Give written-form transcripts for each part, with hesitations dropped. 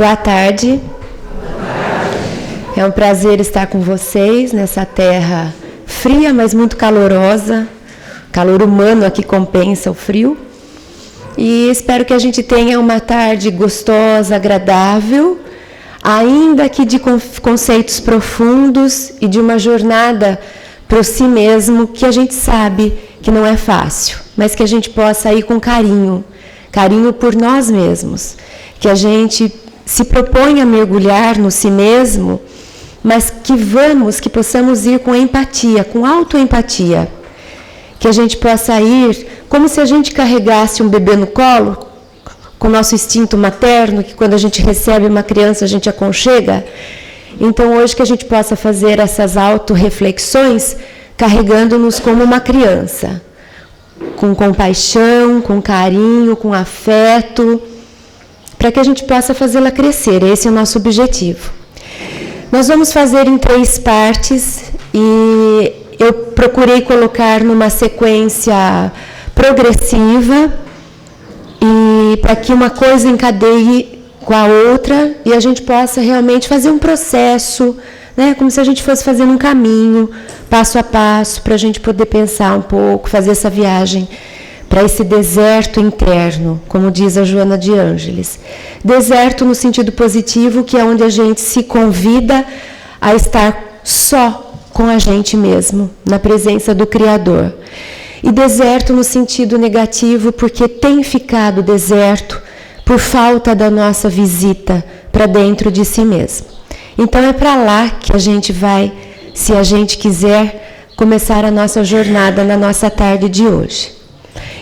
Boa tarde. É um prazer estar com vocês nessa terra fria, mas muito calorosa. O calor humano aqui compensa o frio. E espero que a gente tenha uma tarde gostosa, agradável, ainda que de conceitos profundos e de uma jornada para si mesmo, que a gente sabe que não é fácil, mas que a gente possa ir com carinho por nós mesmos, que a gente se propõe a mergulhar no si mesmo, mas que possamos ir com empatia, com autoempatia, que a gente possa ir como se a gente carregasse um bebê no colo, com o nosso instinto materno, que quando a gente recebe uma criança a gente aconchega. Então hoje que a gente possa fazer essas autorreflexões, carregando-nos como uma criança, com compaixão, com carinho, com afeto, para que a gente possa fazê-la crescer. Esse é o nosso objetivo. Nós vamos fazer em 3 partes e eu procurei colocar numa sequência progressiva e para que uma coisa encadeie com a outra e a gente possa realmente fazer um processo, né, como se a gente fosse fazendo um caminho, passo a passo, para a gente poder pensar um pouco, fazer essa viagem para esse deserto interno, como diz a Joana de Ângeles. Deserto no sentido positivo, que é onde a gente se convida a estar só com a gente mesmo, na presença do Criador. E deserto no sentido negativo, porque tem ficado deserto por falta da nossa visita para dentro de si mesmo. Então é para lá que a gente vai, se a gente quiser, começar a nossa jornada na nossa tarde de hoje.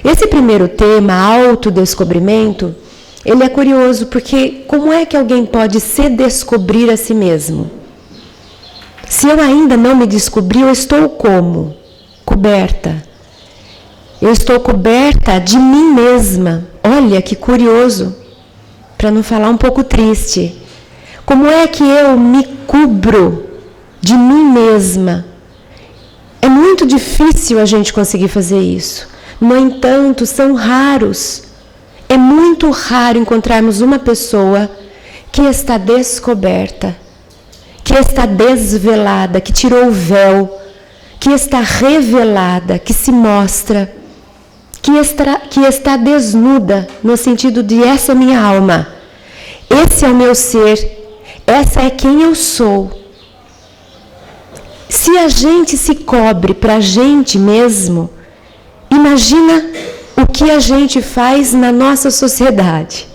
Esse primeiro tema, autodescobrimento, ele é curioso, porque como é que alguém pode se descobrir a si mesmo? Se eu ainda não me descobri, eu estou como? Coberta. Eu estou coberta de mim mesma. Olha que curioso, para não falar um pouco triste. Como é que eu me cubro de mim mesma? É muito difícil a gente conseguir fazer isso. No entanto, são raros. É muito raro encontrarmos uma pessoa que está descoberta, que está desvelada, que tirou o véu, que está revelada, que se mostra, que está desnuda, no sentido de essa é minha alma, esse é o meu ser, essa é quem eu sou. Se a gente se cobre para a gente mesmo, imagina o que a gente faz na nossa sociedade.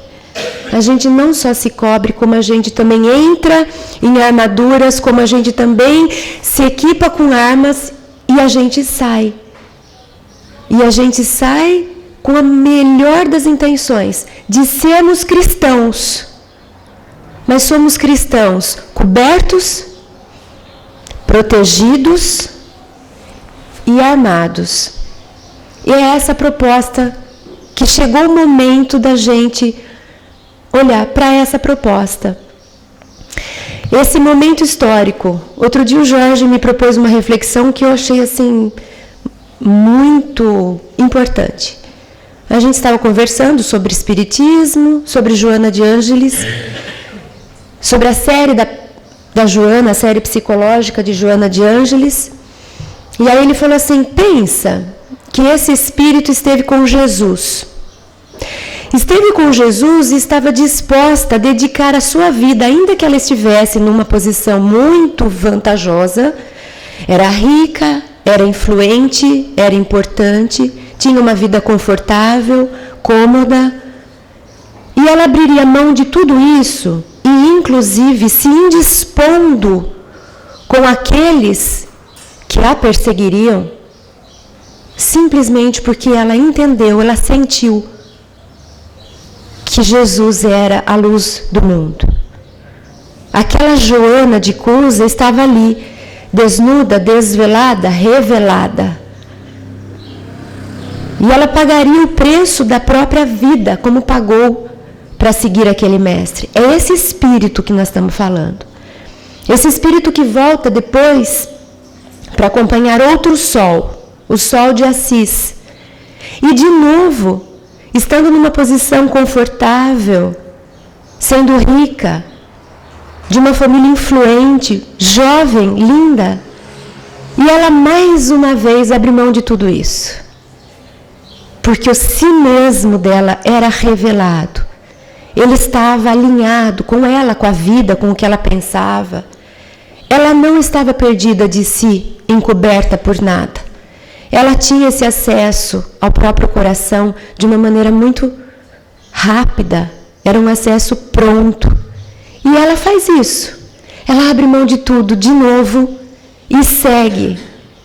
A gente não só se cobre, como a gente também entra em armaduras, como a gente também se equipa com armas e a gente sai. E a gente sai com a melhor das intenções, de sermos cristãos. Mas somos cristãos cobertos, protegidos e armados. E é essa proposta que chegou o momento da gente olhar para essa proposta. Esse momento histórico. Outro dia o Jorge me propôs uma reflexão que eu achei assim muito importante. A gente estava conversando sobre espiritismo, sobre Joana de Ângeles, sobre a série da Joana, a série psicológica de Joana de Ângeles. E aí ele falou assim, pensa que esse espírito esteve com Jesus. Esteve com Jesus e estava disposta a dedicar a sua vida, ainda que ela estivesse numa posição muito vantajosa, era rica, era influente, era importante, tinha uma vida confortável, cômoda, e ela abriria mão de tudo isso e, inclusive, se indispondo com aqueles que a perseguiriam, simplesmente porque ela entendeu, ela sentiu que Jesus era a luz do mundo. Aquela Joana de Cusa estava ali, desnuda, desvelada, revelada. E ela pagaria o preço da própria vida, como pagou para seguir aquele mestre. É esse espírito que nós estamos falando. Esse espírito que volta depois para acompanhar outro sol, o sol de Assis. E de novo, estando numa posição confortável, sendo rica, de uma família influente, jovem, linda. E ela mais uma vez abre mão de tudo isso. Porque o si mesmo dela era revelado. Ele estava alinhado com ela, com a vida, com o que ela pensava. Ela não estava perdida de si, encoberta por nada. Ela tinha esse acesso ao próprio coração de uma maneira muito rápida. Era um acesso pronto. E ela faz isso. Ela abre mão de tudo de novo e segue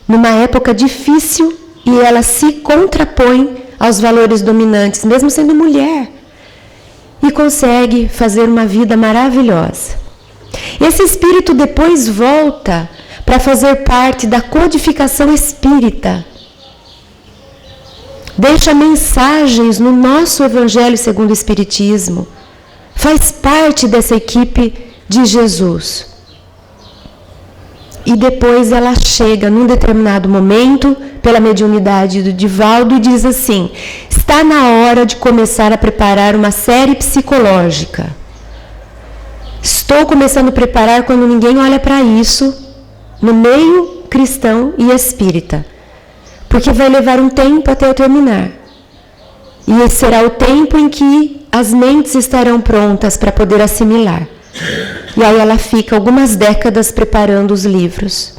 numa época difícil e ela se contrapõe aos valores dominantes, mesmo sendo mulher. E consegue fazer uma vida maravilhosa. Esse espírito depois volta para fazer parte da codificação espírita. Deixa mensagens no nosso Evangelho segundo o Espiritismo. Faz parte dessa equipe de Jesus. E depois ela chega num determinado momento, pela mediunidade do Divaldo, e diz assim: está na hora de começar a preparar uma série psicológica. Estou começando a preparar quando ninguém olha para isso, no meio cristão e espírita. Porque vai levar um tempo até eu terminar. E esse será o tempo em que as mentes estarão prontas para poder assimilar. E aí ela fica algumas décadas preparando os livros.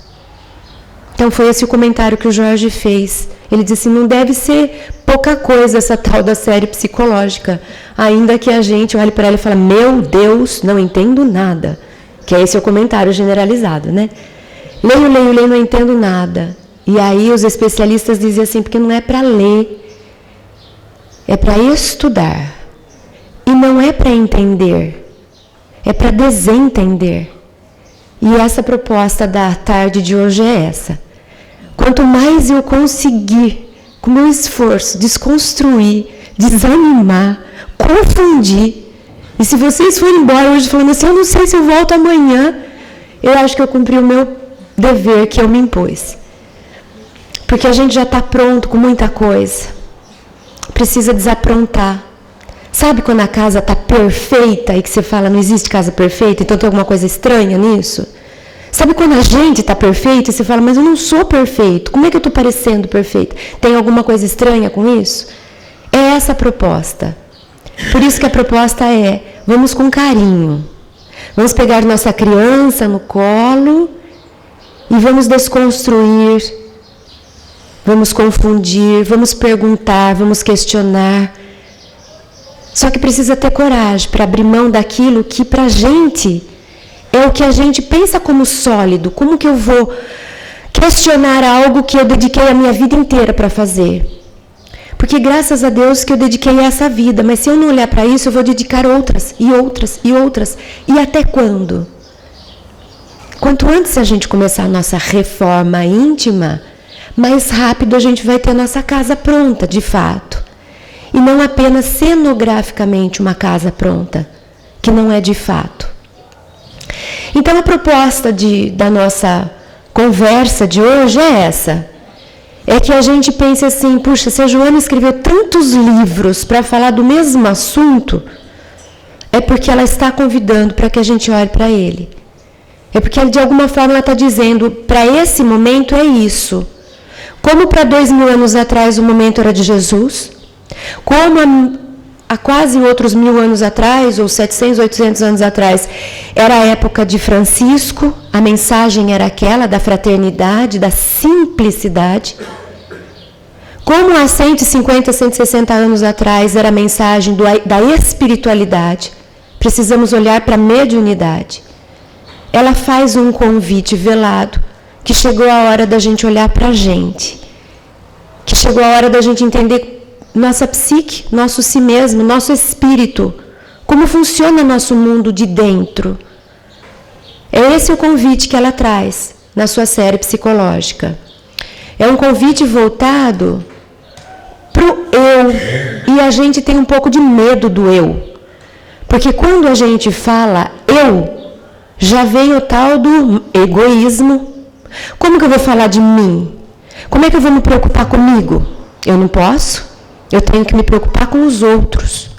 Então foi esse o comentário que o Jorge fez. Ele disse assim, não deve ser pouca coisa essa tal da série psicológica. Ainda que a gente olhe para ela e fale, meu Deus, não entendo nada. Que esse é o comentário generalizado, né? Leio, não entendo nada. E aí os especialistas dizem assim, porque não é para ler, é para estudar. E não é para entender, é para desentender. E essa proposta da tarde de hoje é essa. Quanto mais eu conseguir, com meu esforço, desconstruir, desanimar, confundir, e se vocês forem embora hoje falando assim, eu não sei se eu volto amanhã, eu acho que eu cumpri o meu dever que eu me impus. Porque a gente já está pronto com muita coisa. Precisa desaprontar. Sabe quando a casa está perfeita e que você fala, não existe casa perfeita, então tem alguma coisa estranha nisso? Sabe quando a gente está perfeito e você fala, mas eu não sou perfeito, como é que eu estou parecendo perfeito? Tem alguma coisa estranha com isso? É essa a proposta. Por isso que a proposta é, vamos com carinho. Vamos pegar nossa criança no colo e vamos desconstruir, vamos confundir, vamos perguntar, vamos questionar. Só que precisa ter coragem para abrir mão daquilo que para a gente é o que a gente pensa como sólido. Como que eu vou questionar algo que eu dediquei a minha vida inteira para fazer? Porque graças a Deus que eu dediquei a essa vida, mas se eu não olhar para isso, eu vou dedicar outras, e outras, e outras. E até quando? Quanto antes a gente começar a nossa reforma íntima, mais rápido a gente vai ter a nossa casa pronta, de fato. E não apenas cenograficamente uma casa pronta, que não é de fato. Então a proposta da nossa conversa de hoje é essa. É que a gente pense assim, puxa, se a Joana escreveu tantos livros para falar do mesmo assunto, é porque ela está convidando para que a gente olhe para ele. É porque de alguma forma ela está dizendo, para esse momento é isso. Como para 2000 anos atrás o momento era de Jesus, como há quase outros 1000 anos atrás, ou 700, 800 anos atrás, era a época de Francisco, a mensagem era aquela da fraternidade, da simplicidade. Como há 150, 160 anos atrás era a mensagem da espiritualidade, precisamos olhar para a mediunidade. Ela faz um convite velado, que chegou a hora da gente olhar para a gente, que chegou a hora da gente entender nossa psique, nosso si mesmo, nosso espírito, como funciona nosso mundo de dentro. É esse o convite que ela traz na sua série psicológica. É um convite voltado para o eu, e a gente tem um pouco de medo do eu. Porque quando a gente fala eu, já vem o tal do egoísmo. Como que eu vou falar de mim? Como é que eu vou me preocupar comigo? Eu não posso. Eu tenho que me preocupar com os outros.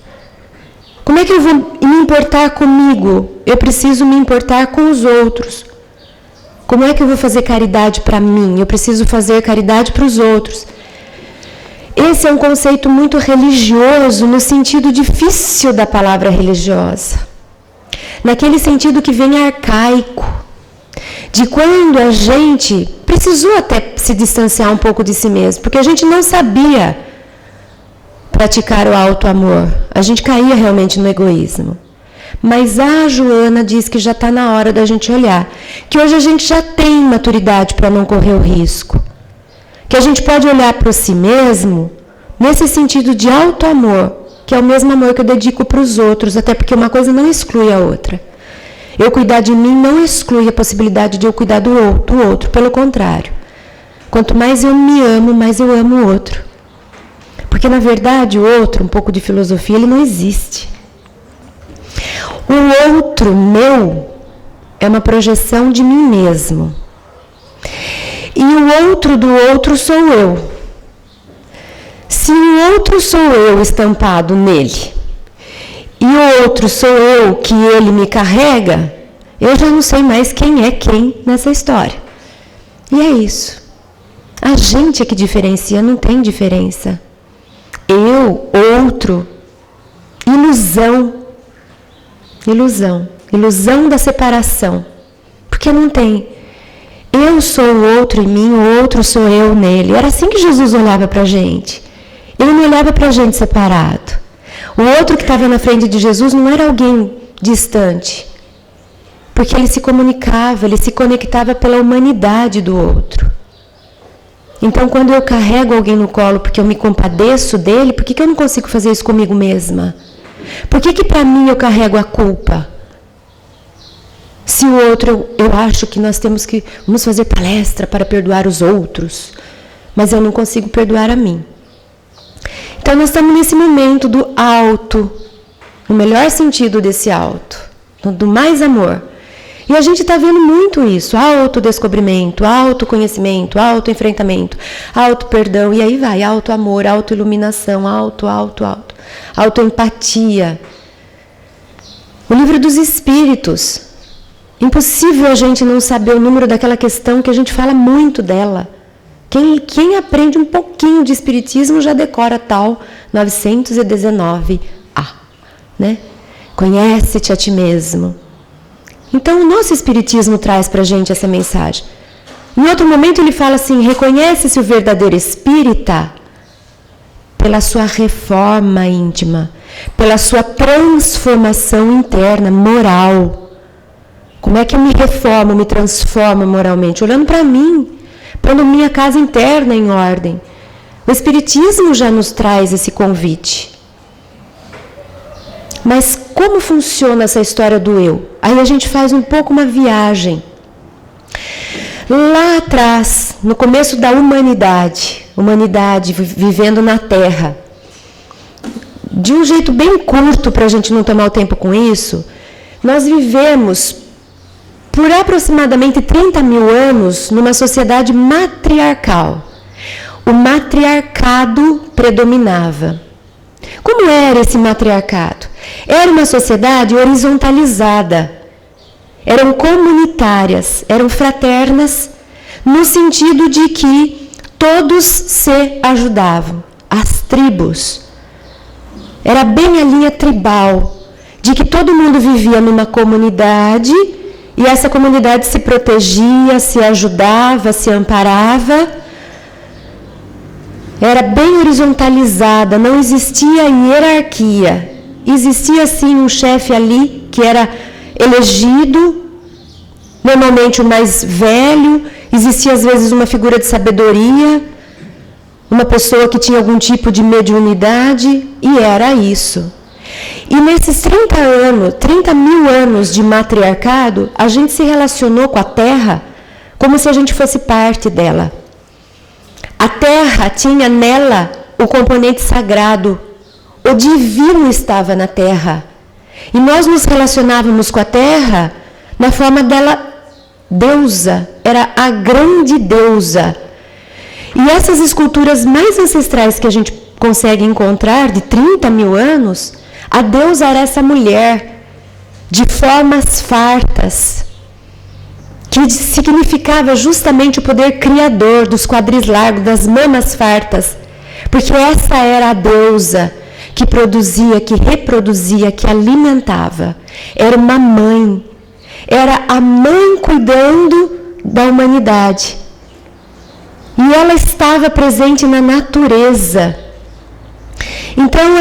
Como é que eu vou me importar comigo? Eu preciso me importar com os outros. Como é que eu vou fazer caridade para mim? Eu preciso fazer caridade para os outros. Esse é um conceito muito religioso, no sentido difícil da palavra religiosa. Naquele sentido que vem arcaico. De quando a gente precisou até se distanciar um pouco de si mesmo, porque a gente não sabia praticar o auto-amor. A gente caía realmente no egoísmo. Mas a Joana diz que já está na hora da gente olhar. Que hoje a gente já tem maturidade para não correr o risco. Que a gente pode olhar para si mesmo nesse sentido de auto-amor, que é o mesmo amor que eu dedico para os outros, até porque uma coisa não exclui a outra. Eu cuidar de mim não exclui a possibilidade de eu cuidar do outro, pelo contrário. Quanto mais eu me amo, mais eu amo o outro. Porque, na verdade, o outro, um pouco de filosofia, ele não existe. O outro meu é uma projeção de mim mesmo. E o outro do outro sou eu. Se o outro sou eu estampado nele, e o outro sou eu que ele me carrega, eu já não sei mais quem é quem nessa história. E é isso. A gente é que diferencia, não tem diferença. Eu, outro, ilusão. Ilusão da separação. Porque não tem. Eu sou o outro em mim, o outro sou eu nele. Era assim que Jesus olhava para a gente. Ele não olhava para a gente separado. O outro que estava na frente de Jesus não era alguém distante. Porque ele se comunicava, ele se conectava pela humanidade do outro. Então, quando eu carrego alguém no colo porque eu me compadeço dele, por que eu não consigo fazer isso comigo mesma? Por que para mim eu carrego a culpa? Se o outro, eu acho que nós vamos fazer palestra para perdoar os outros, mas eu não consigo perdoar a mim. Então, nós estamos nesse momento do auto, no melhor sentido desse auto, do mais amor. E a gente está vendo muito isso, autodescobrimento, autoconhecimento, autoenfrentamento, auto-perdão, e aí vai, auto-amor, auto-iluminação, autoempatia. O livro dos Espíritos. Impossível a gente não saber o número daquela questão que a gente fala muito dela. Quem aprende um pouquinho de Espiritismo já decora tal 919A, né? Conhece-te a ti mesmo. Então, o nosso Espiritismo traz para a gente essa mensagem. Em outro momento, ele fala assim, reconhece-se o verdadeiro espírita pela sua reforma íntima, pela sua transformação interna, moral. Como é que eu me reformo, me transformo moralmente? Olhando para mim, pondo minha casa interna em ordem. O Espiritismo já nos traz esse convite. Mas como funciona essa história do eu? Aí a gente faz um pouco uma viagem. Lá atrás, no começo da humanidade vivendo na Terra, de um jeito bem curto para a gente não tomar o tempo com isso, nós vivemos por aproximadamente 30 mil anos numa sociedade matriarcal. O matriarcado predominava. Como era esse matriarcado? Era uma sociedade horizontalizada. Eram comunitárias, eram fraternas, no sentido de que todos se ajudavam. As tribos. Era bem a linha tribal, de que todo mundo vivia numa comunidade e essa comunidade se protegia, se ajudava, se amparava. Era bem horizontalizada, não existia hierarquia. Existia, sim, um chefe ali que era elegido, normalmente o mais velho. Existia, às vezes, uma figura de sabedoria, uma pessoa que tinha algum tipo de mediunidade, e era isso. E nesses 30 mil anos de matriarcado, a gente se relacionou com a Terra como se a gente fosse parte dela. A Terra tinha nela o componente sagrado. O divino estava na Terra. E nós nos relacionávamos com a Terra na forma dela deusa. Era a grande deusa. E essas esculturas mais ancestrais que a gente consegue encontrar, de 30 mil anos, A deusa era essa mulher de formas fartas, que significava justamente o poder criador dos quadris largos, das mamas fartas, porque essa era a deusa que produzia, que reproduzia, que alimentava. Era uma mãe, era a mãe cuidando da humanidade. E ela estava presente na natureza. Então,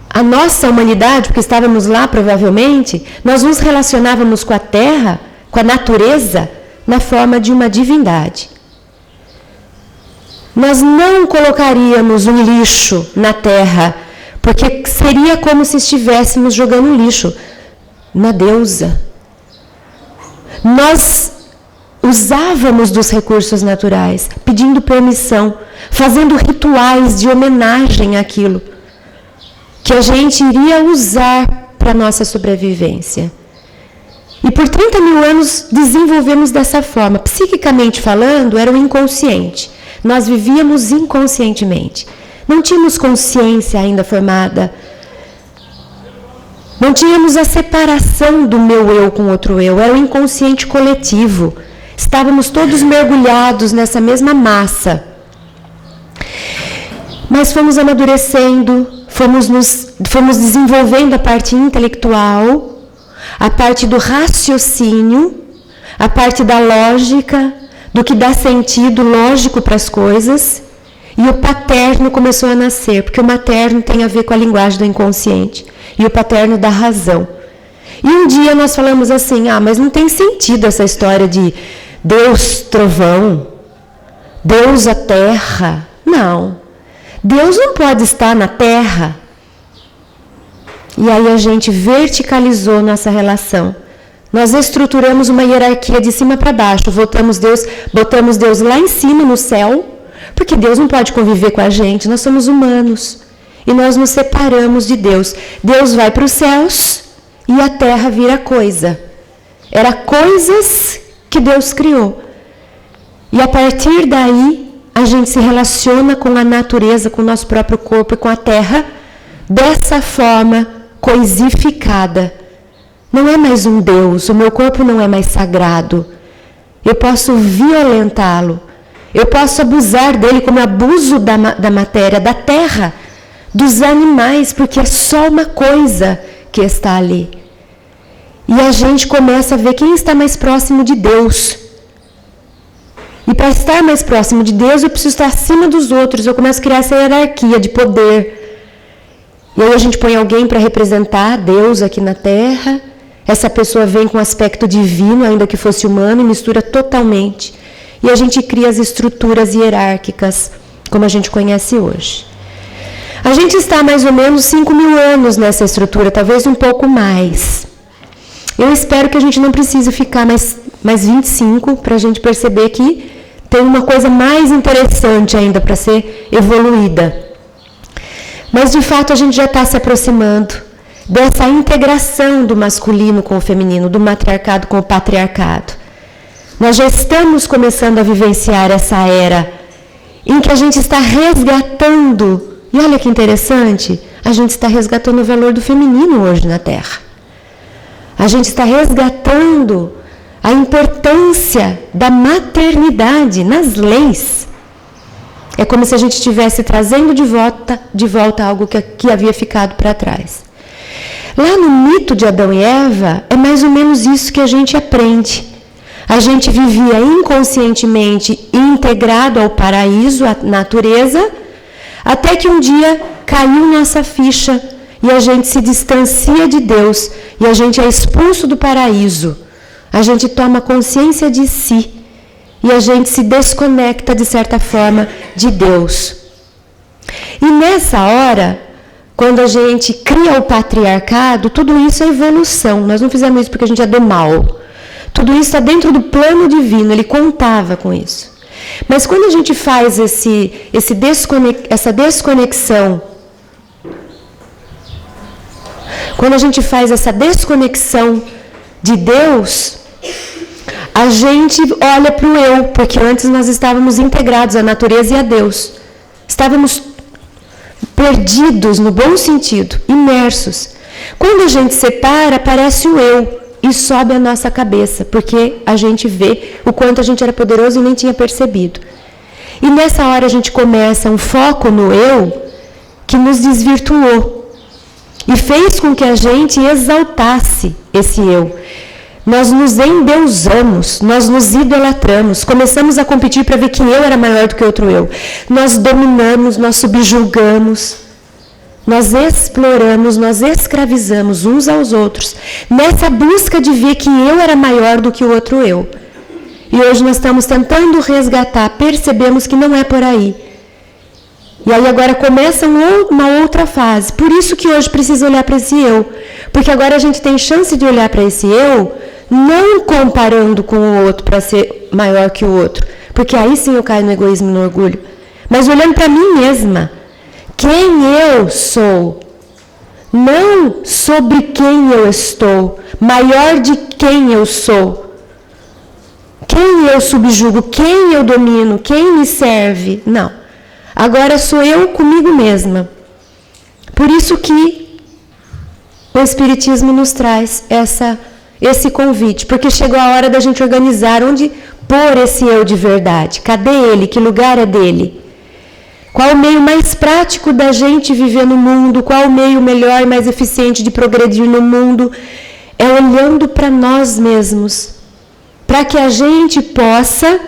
a nossa humanidade, porque estávamos lá provavelmente, nós nos relacionávamos com a terra, com a natureza, na forma de uma divindade. Nós não colocaríamos um lixo na terra, porque seria como se estivéssemos jogando lixo na deusa. Nós usávamos dos recursos naturais, pedindo permissão, fazendo rituais de homenagem àquilo que a gente iria usar para a nossa sobrevivência. E por 30 mil anos desenvolvemos dessa forma. Psiquicamente falando, era o inconsciente. Nós vivíamos inconscientemente. Não tínhamos consciência ainda formada. Não tínhamos a separação do meu eu com outro eu. Era o inconsciente coletivo. Estávamos todos mergulhados nessa mesma massa. Mas fomos amadurecendo, fomos desenvolvendo a parte intelectual, a parte do raciocínio, a parte da lógica, do que dá sentido lógico para as coisas, e o paterno começou a nascer, porque o materno tem a ver com a linguagem do inconsciente, e o paterno da razão. E um dia nós falamos assim, mas não tem sentido essa história de Deus trovão, Deus a terra. Não, Deus não pode estar na terra. E aí a gente verticalizou nossa relação. Nós estruturamos uma hierarquia de cima para baixo. Botamos Deus lá em cima, no céu, porque Deus não pode conviver com a gente. Nós somos humanos. E nós nos separamos de Deus. Deus vai para os céus e a terra vira coisa. Era coisas que Deus criou. E a partir daí, a gente se relaciona com a natureza, com o nosso próprio corpo e com a terra, dessa forma coisificada. Não é mais um Deus, o meu corpo não é mais sagrado. Eu posso violentá-lo, eu posso abusar dele como abuso da matéria, da terra, dos animais, porque é só uma coisa que está ali. E a gente começa a ver quem está mais próximo de Deus. E para estar mais próximo de Deus, eu preciso estar acima dos outros. Eu começo a criar essa hierarquia de poder. E aí a gente põe alguém para representar Deus aqui na Terra. Essa pessoa vem com um aspecto divino, ainda que fosse humano, e mistura totalmente. E a gente cria as estruturas hierárquicas, como a gente conhece hoje. A gente está mais ou menos 5 mil anos nessa estrutura, talvez um pouco mais. Eu espero que a gente não precise ficar mais 25 para a gente perceber que tem uma coisa mais interessante ainda para ser evoluída. Mas, de fato, a gente já está se aproximando dessa integração do masculino com o feminino, do matriarcado com o patriarcado. Nós já estamos começando a vivenciar essa era em que a gente está resgatando, e olha que interessante, a gente está resgatando o valor do feminino hoje na Terra. A gente está resgatando a importância da maternidade nas leis. É como se a gente estivesse trazendo de volta algo que havia ficado para trás. Lá no mito de Adão e Eva, é mais ou menos isso que a gente aprende. A gente vivia inconscientemente integrado ao paraíso, à natureza, até que um dia caiu nossa ficha e a gente se distancia de Deus e a gente é expulso do paraíso. A gente toma consciência de si e a gente se desconecta, de certa forma, de Deus. E nessa hora, quando a gente cria o patriarcado, tudo isso é evolução. Nós não fizemos isso porque a gente é do mal. Tudo isso está dentro do plano divino, ele contava com isso. Mas quando a gente faz essa desconexão, quando a gente faz essa desconexão de Deus, a gente olha para o eu, porque antes nós estávamos integrados à natureza e a Deus. Estávamos perdidos no bom sentido, imersos. Quando a gente separa, aparece o eu e sobe a nossa cabeça, porque a gente vê o quanto a gente era poderoso e nem tinha percebido. E nessa hora a gente começa um foco no eu que nos desvirtuou e fez com que a gente exaltasse esse eu. Nós nos endeusamos, nós nos idolatramos, começamos a competir para ver que eu era maior do que outro eu. Nós dominamos, nós subjugamos, nós exploramos, nós escravizamos uns aos outros, nessa busca de ver que eu era maior do que o outro eu. E hoje nós estamos tentando resgatar, percebemos que não é por aí. E aí agora começa uma outra fase. Por isso que hoje precisa olhar para esse eu. Porque agora a gente tem chance de olhar para esse eu, não comparando com o outro para ser maior que o outro. Porque aí sim eu caio no egoísmo e no orgulho. Mas olhando para mim mesma. Quem eu sou. Não sobre quem eu estou. Maior de quem eu sou. Quem eu subjugo, quem eu domino, quem me serve. Não. Agora sou eu comigo mesma. Por isso que o Espiritismo nos traz esse convite. Porque chegou a hora da gente organizar onde pôr esse eu de verdade. Cadê ele? Que lugar é dele? Qual o meio mais prático da gente viver no mundo? Qual o meio melhor e mais eficiente de progredir no mundo? É olhando para nós mesmos. Para que a gente possa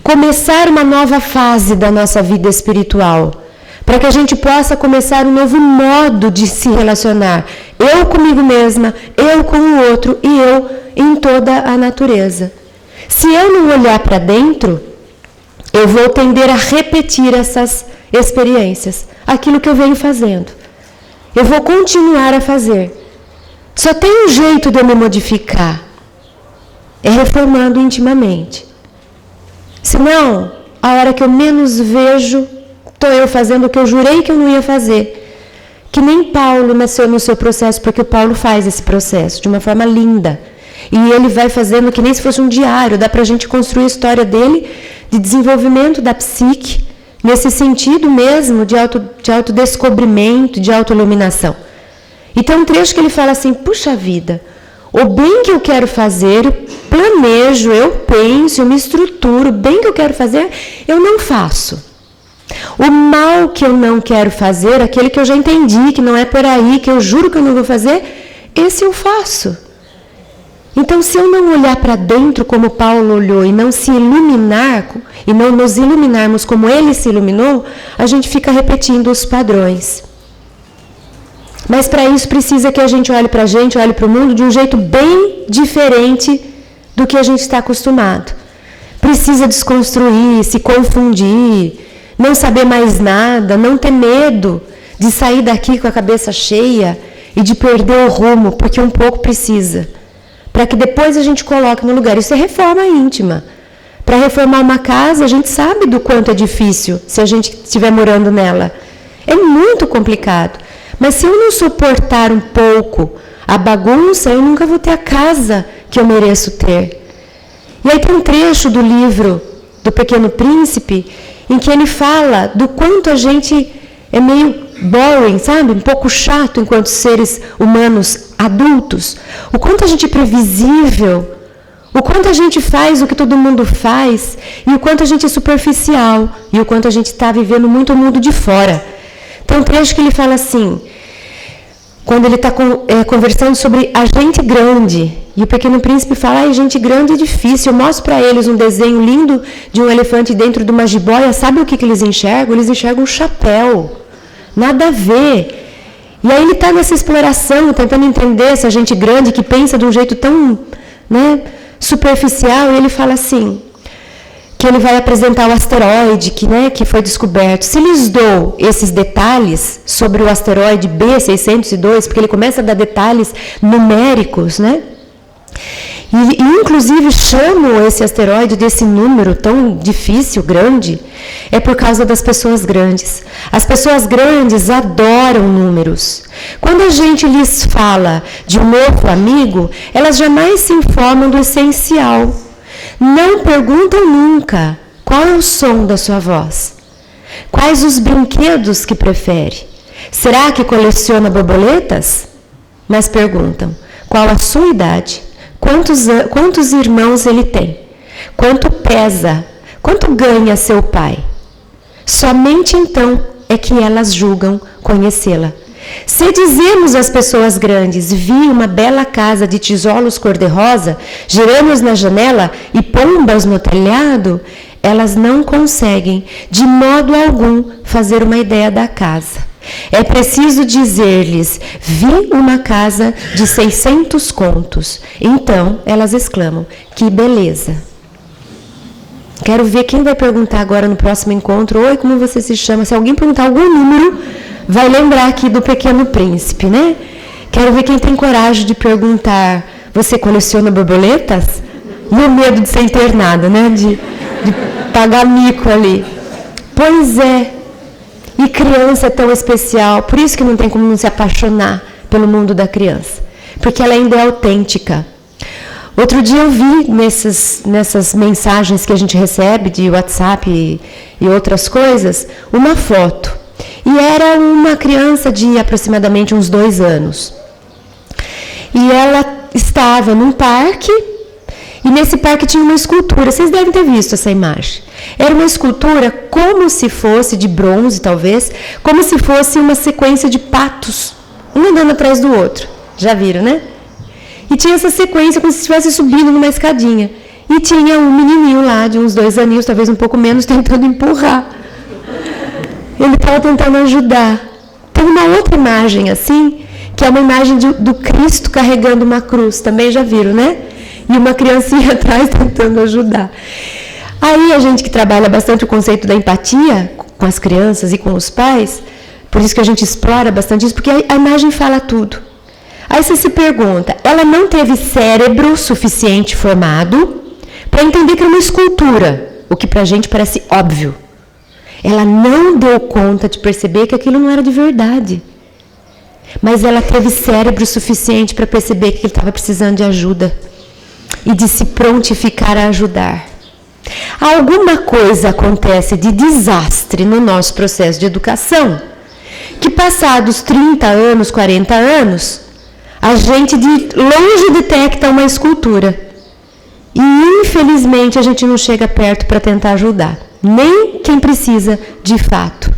começar uma nova fase da nossa vida espiritual. Para que a gente possa começar um novo modo de se relacionar. Eu comigo mesma, eu com o outro e eu em toda a natureza. Se eu não olhar para dentro, eu vou tender a repetir essas experiências. Aquilo que eu venho fazendo. Eu vou continuar a fazer. Só tem um jeito de eu me modificar. É reformando intimamente. Senão, a hora que eu menos vejo, estou eu fazendo o que eu jurei que eu não ia fazer. Que nem Paulo nasceu no seu processo, porque o Paulo faz esse processo de uma forma linda. E ele vai fazendo que nem se fosse um diário. Dá para a gente construir a história dele de desenvolvimento da psique, nesse sentido mesmo de autodescobrimento, de autoiluminação. E tem um trecho que ele fala assim, puxa vida, o bem que eu quero fazer, eu planejo, eu penso, eu me estruturo, o bem que eu quero fazer, eu não faço. O mal que eu não quero fazer, aquele que eu já entendi, que não é por aí, que eu juro que eu não vou fazer, esse eu faço. Então, se eu não olhar para dentro como Paulo olhou e não se iluminar, e não nos iluminarmos como ele se iluminou, a gente fica repetindo os padrões. Mas para isso precisa que a gente olhe para a gente, olhe para o mundo de um jeito bem diferente do que a gente está acostumado. Precisa desconstruir, se confundir, não saber mais nada, não ter medo de sair daqui com a cabeça cheia e de perder o rumo, porque um pouco precisa. Para que depois a gente coloque no lugar. Isso é reforma íntima. Para reformar uma casa, a gente sabe do quanto é difícil se a gente estiver morando nela. É muito complicado. Mas se eu não suportar um pouco a bagunça, eu nunca vou ter a casa que eu mereço ter. E aí tem um trecho do livro do Pequeno Príncipe em que ele fala do quanto a gente é meio boring, sabe? Um pouco chato enquanto seres humanos adultos. O quanto a gente é previsível, o quanto a gente faz o que todo mundo faz e o quanto a gente é superficial e o quanto a gente está vivendo muito o mundo de fora. Tem um trecho que ele fala assim, quando ele está conversando sobre a gente grande, e o Pequeno Príncipe fala, gente grande é difícil, eu mostro para eles um desenho lindo de um elefante dentro de uma jiboia, sabe o que eles enxergam? Eles enxergam um chapéu, nada a ver. E aí ele está nessa exploração, tentando entender essa gente grande que pensa de um jeito tão superficial, e ele fala assim, que ele vai apresentar o asteroide que foi descoberto. Se lhes dou esses detalhes sobre o asteroide B602, porque ele começa a dar detalhes numéricos, e inclusive chamo esse asteroide desse número tão difícil, grande, é por causa das pessoas grandes. As pessoas grandes adoram números. Quando a gente lhes fala de um novo amigo, elas jamais se informam do essencial. Não perguntam nunca qual é o som da sua voz, quais os brinquedos que prefere, Será que coleciona borboletas? Mas perguntam, qual a sua idade? Quantos irmãos ele tem? Quanto pesa? Quanto ganha seu pai? Somente então é que elas julgam conhecê-la. Se dizemos às pessoas grandes, vi uma bela casa de tijolos cor-de-rosa, gerânios na janela e pombas no telhado, elas não conseguem, de modo algum, fazer uma ideia da casa. É preciso dizer-lhes, vi uma casa de 600 contos. Então, elas exclamam, que beleza. Quero ver quem vai perguntar agora no próximo encontro, oi, como você se chama? Se alguém perguntar algum número, vai lembrar aqui do Pequeno Príncipe, né? Quero ver quem tem coragem de perguntar, você coleciona borboletas? E o medo de ser internado, né? De pagar mico ali. Pois é. E criança é tão especial, por isso que não tem como não se apaixonar pelo mundo da criança. Porque ela ainda é autêntica. Outro dia eu vi nessas mensagens que a gente recebe de WhatsApp e outras coisas, uma foto. E era uma criança de aproximadamente uns 2 anos. E ela estava num parque, e nesse parque tinha uma escultura. Vocês devem ter visto essa imagem. Era uma escultura como se fosse, de bronze talvez, como se fosse uma sequência de patos, um andando atrás do outro. Já viram, né? E tinha essa sequência como se estivesse subindo numa escadinha. E tinha um menininho lá, de uns 2 aninhos, talvez um pouco menos, tentando empurrar. Ele estava tentando ajudar. Tem uma outra imagem assim, que é uma imagem do Cristo carregando uma cruz. Também já viram, né? E uma criancinha atrás tentando ajudar. Aí a gente que trabalha bastante o conceito da empatia com as crianças e com os pais, por isso que a gente explora bastante isso, porque a imagem fala tudo. Aí você se pergunta, ela não teve cérebro suficiente formado para entender que era uma escultura, o que para a gente parece óbvio. Ela não deu conta de perceber que aquilo não era de verdade. Mas ela teve cérebro suficiente para perceber que ele estava precisando de ajuda e de se prontificar a ajudar. Alguma coisa acontece de desastre no nosso processo de educação, que passados 30 anos, 40 anos, a gente de longe detecta uma escultura. E infelizmente a gente não chega perto para tentar ajudar, nem quem precisa de fato.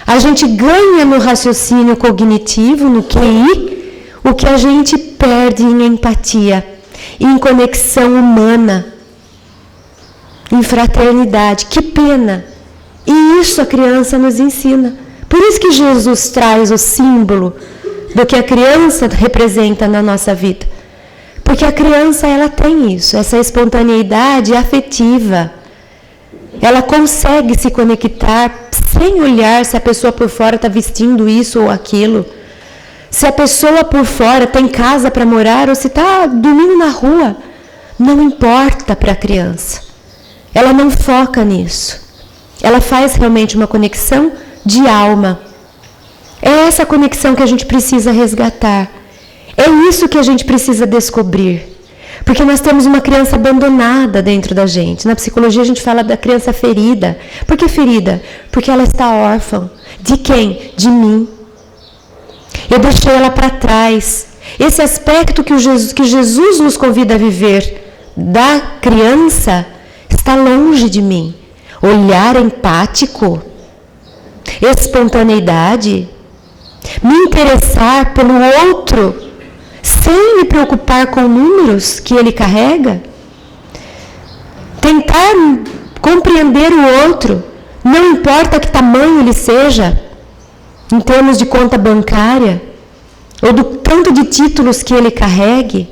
A gente ganha no raciocínio cognitivo, no QI, o que a gente perde em empatia, em conexão humana, em fraternidade. Que pena! E isso a criança nos ensina. Por isso que Jesus traz o símbolo do que a criança representa na nossa vida. Porque a criança, ela tem isso, essa espontaneidade afetiva. Ela consegue se conectar sem olhar se a pessoa por fora está vestindo isso ou aquilo. Se a pessoa por fora tem casa para morar ou se está dormindo na rua. Não importa para a criança. Ela não foca nisso. Ela faz realmente uma conexão de alma. É essa conexão que a gente precisa resgatar. É isso que a gente precisa descobrir. Porque nós temos uma criança abandonada dentro da gente. Na psicologia a gente fala da criança ferida. Por que ferida? Porque ela está órfã. De quem? De mim. Eu deixei ela para trás. Esse aspecto que Jesus nos convida a viver da criança está longe de mim. Olhar empático, espontaneidade, me interessar pelo outro, sem me preocupar com números que ele carrega, tentar compreender o outro, não importa que tamanho ele seja, em termos de conta bancária, ou do tanto de títulos que ele carregue.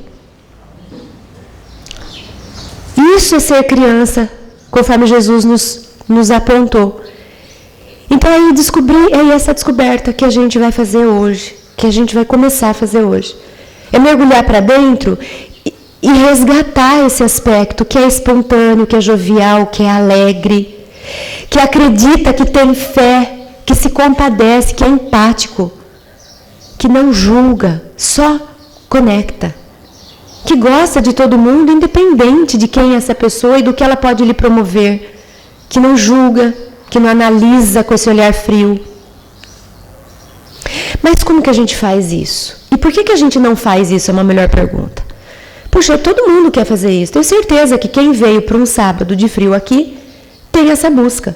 Isso é ser criança, conforme Jesus nos apontou. Então aí é essa descoberta que a gente vai fazer hoje, que a gente vai começar a fazer hoje. É mergulhar para dentro e resgatar esse aspecto que é espontâneo, que é jovial, que é alegre, que acredita, que tem fé, que se compadece, que é empático, que não julga, só conecta, que gosta de todo mundo, independente de quem é essa pessoa e do que ela pode lhe promover, que não julga, que não analisa com esse olhar frio. Mas como que a gente faz isso? E por que a gente não faz isso? É uma melhor pergunta. Puxa, todo mundo quer fazer isso. Tenho certeza que quem veio para um sábado de frio aqui tem essa busca.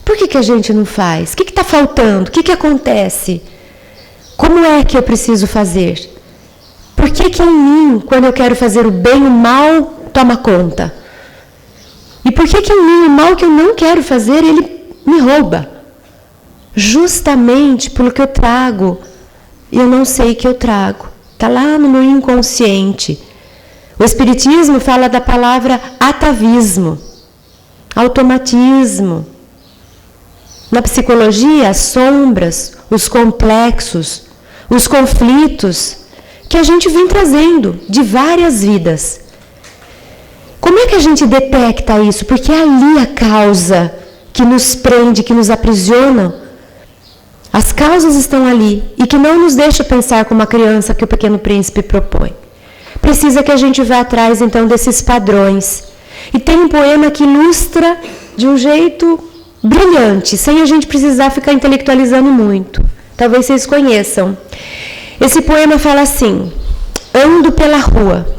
Por que a gente não faz? O que está faltando? O que acontece? Como é que eu preciso fazer? Por que em mim, quando eu quero fazer o bem, o mal toma conta? E por que em mim, o mal que eu não quero fazer, ele me rouba? Justamente pelo que eu trago. E eu não sei que eu trago. Está lá no meu inconsciente. O Espiritismo fala da palavra atavismo, automatismo. Na psicologia, as sombras, os complexos, os conflitos que a gente vem trazendo de várias vidas. Como é que a gente detecta isso? Porque é ali a causa que nos prende, que nos aprisiona. As causas estão ali e que não nos deixa pensar como a criança que o Pequeno Príncipe propõe. Precisa que a gente vá atrás, então, desses padrões. E tem um poema que ilustra de um jeito brilhante, sem a gente precisar ficar intelectualizando muito. Talvez vocês conheçam. Esse poema fala assim: ando pela rua,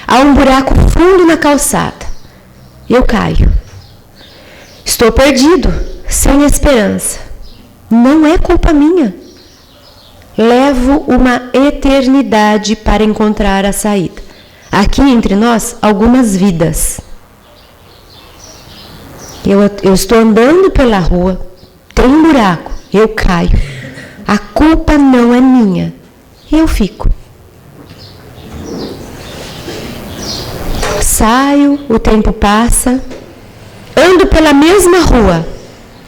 há um buraco fundo na calçada. Eu caio. Estou perdido, sem esperança. Não é culpa minha. Levo uma eternidade para encontrar a saída. Aqui entre nós, algumas vidas. Eu estou andando pela rua, tem um buraco, eu caio. A culpa não é minha. E eu fico. Saio, o tempo passa, ando pela mesma rua.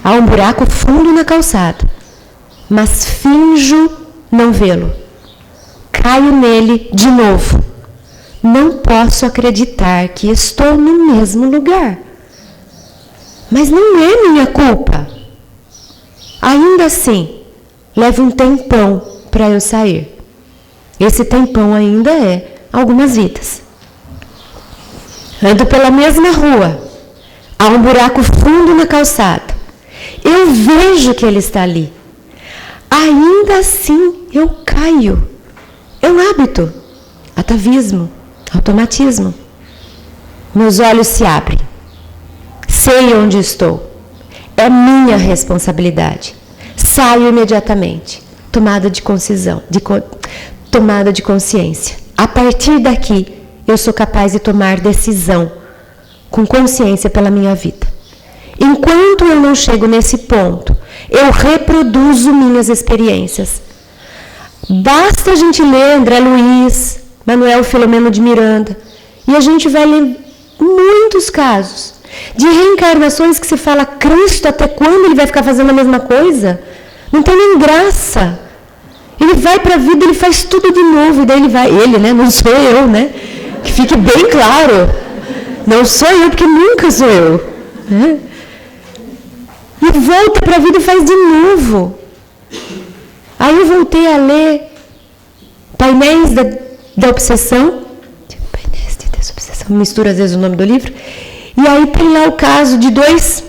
Há um buraco fundo na calçada, mas finjo não vê-lo. Caio nele de novo. Não posso acreditar que estou no mesmo lugar. Mas não é minha culpa. Ainda assim, leva um tempão para eu sair. Esse tempão ainda é algumas vidas. Ando pela mesma rua. Há um buraco fundo na calçada. Eu vejo que ele está ali. Ainda assim, eu caio. É um hábito. Atavismo. Automatismo. Meus olhos se abrem. Sei onde estou. É minha responsabilidade. Saio imediatamente. Tomada de consciência. A partir daqui, eu sou capaz de tomar decisão com consciência pela minha vida. Enquanto eu não chego nesse ponto, eu reproduzo minhas experiências. Basta a gente ler André Luiz, Manuel Filomeno de Miranda, e a gente vai ler muitos casos de reencarnações que se fala: Cristo, até quando ele vai ficar fazendo a mesma coisa? Não tem nem graça. Ele vai para a vida, ele faz tudo de novo, e daí ele, né? Não sou eu, né? Que fique bem claro. Não sou eu, porque nunca sou eu. Né? E volta para a vida e faz de novo. Aí eu voltei a ler Painéis da Obsessão. Painéis da Desobsessão. Mistura às vezes o nome do livro. E aí tem lá o caso de dois,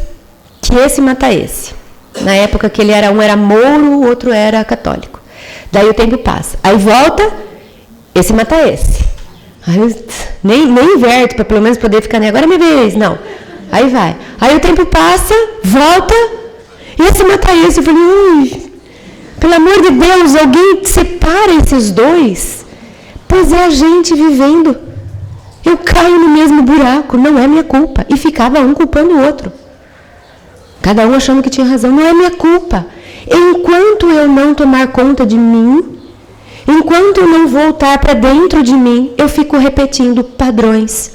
que esse mata esse. Na época que um era mouro, o outro era católico. Daí o tempo passa. Aí volta, esse mata esse. Aí eu nem inverto, para pelo menos poder ficar, agora é minha vez. Não. Aí vai. Aí o tempo passa, volta, e esse mata esse. Eu falei: ui, pelo amor de Deus, alguém separa esses dois? Pois é a gente vivendo. Eu caio no mesmo buraco, não é minha culpa. E ficava um culpando o outro. Cada um achando que tinha razão. Não é minha culpa. Enquanto eu não tomar conta de mim, enquanto eu não voltar para dentro de mim, eu fico repetindo padrões.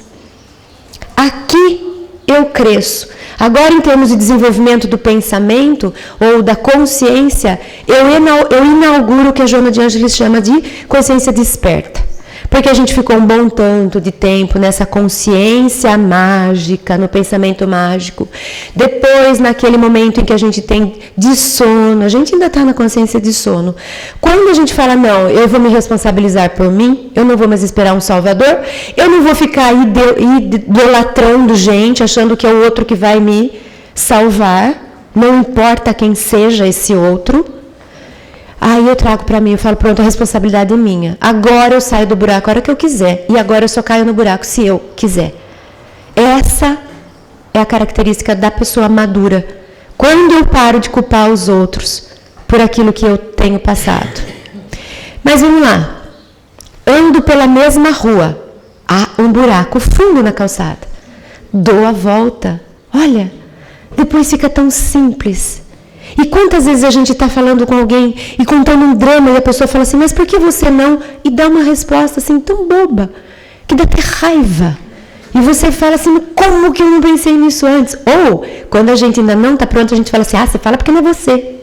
Aqui eu cresço. Agora, em termos de desenvolvimento do pensamento ou da consciência, eu inauguro o que a Joana de Ângeles chama de consciência desperta. Porque a gente ficou um bom tanto de tempo nessa consciência mágica, no pensamento mágico. Depois, naquele momento em que a gente tem de sono, a gente ainda está na consciência de sono. Quando a gente fala: não, eu vou me responsabilizar por mim, eu não vou mais esperar um salvador, eu não vou ficar idolatrando gente, achando que é o outro que vai me salvar, não importa quem seja esse outro. Aí eu trago para mim, eu falo, pronto, a responsabilidade é minha. Agora eu saio do buraco a hora que eu quiser. E agora eu só caio no buraco se eu quiser. Essa é a característica da pessoa madura. Quando eu paro de culpar os outros por aquilo que eu tenho passado. Mas vamos lá. Ando pela mesma rua. Há um buraco fundo na calçada. Dou a volta. Olha, depois fica tão simples. E quantas vezes a gente está falando com alguém e contando um drama e a pessoa fala assim, mas por que você não? E dá uma resposta assim tão boba, que dá até raiva. E você fala assim, como que eu não pensei nisso antes? Ou, quando a gente ainda não está pronto, a gente fala assim, você fala porque não é você.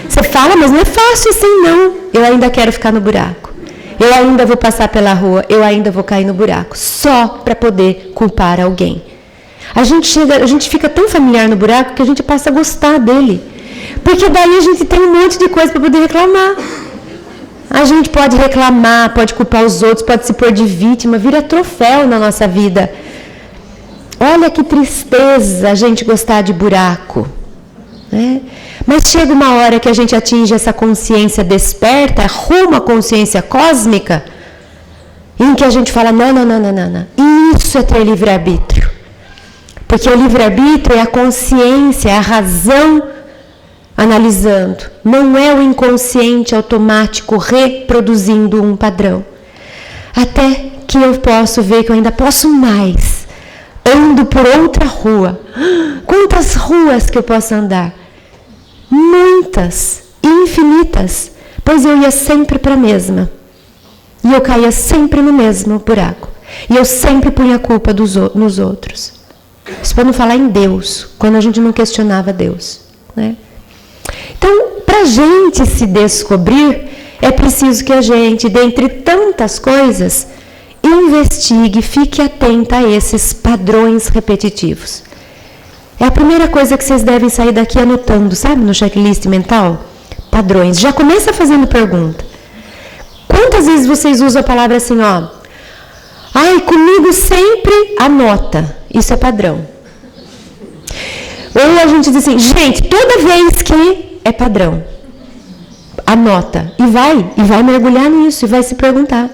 Você fala, mas não é fácil assim não. Eu ainda quero ficar no buraco. Eu ainda vou passar pela rua, eu ainda vou cair no buraco. Só para poder culpar alguém. A gente fica tão familiar no buraco que a gente passa a gostar dele. Porque daí a gente tem um monte de coisa para poder reclamar. A gente pode reclamar, pode culpar os outros, pode se pôr de vítima, vira troféu na nossa vida. Olha que tristeza a gente gostar de buraco. Né? Mas chega uma hora que a gente atinge essa consciência desperta, rumo à consciência cósmica, em que a gente fala, não. Isso é ter livre-arbítrio. Porque o livre-arbítrio é a consciência, é a razão analisando. Não é o inconsciente automático reproduzindo um padrão. Até que eu posso ver que eu ainda posso mais. Ando por outra rua. Quantas ruas que eu posso andar? Muitas, infinitas. Pois eu ia sempre para a mesma. E eu caía sempre no mesmo buraco. E eu sempre punha a culpa nos outros. Isso para não falar em Deus, quando a gente não questionava Deus. Né? Então, para a gente se descobrir, é preciso que a gente, dentre tantas coisas, investigue, fique atenta a esses padrões repetitivos. É a primeira coisa que vocês devem sair daqui anotando, sabe, no checklist mental? Padrões. Já começa fazendo pergunta. Quantas vezes vocês usam a palavra assim, comigo sempre anota. Isso é padrão. Ou a gente diz assim, gente, toda vez que é padrão, anota. E vai mergulhar nisso, e vai se perguntar.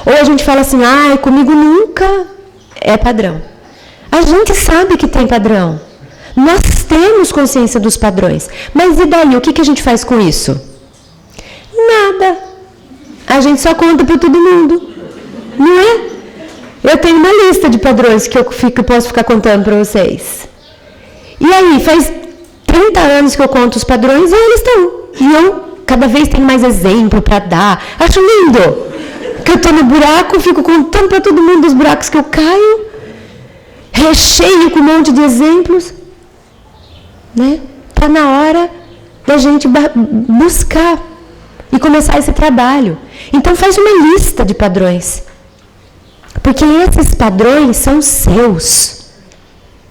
Ou a gente fala assim, comigo nunca é padrão. A gente sabe que tem padrão. Nós temos consciência dos padrões. Mas e daí? O que a gente faz com isso? Nada. A gente só conta para todo mundo. Não é? Eu tenho uma lista de padrões que eu posso ficar contando para vocês. E aí, faz 30 anos que eu conto os padrões e eles estão. E eu cada vez tenho mais exemplo para dar. Acho lindo. Que eu estou no buraco, fico contando para todo mundo os buracos que eu caio. Recheio com um monte de exemplos. Né? Está na hora da gente buscar e começar esse trabalho. Então faz uma lista de padrões. Porque esses padrões são seus.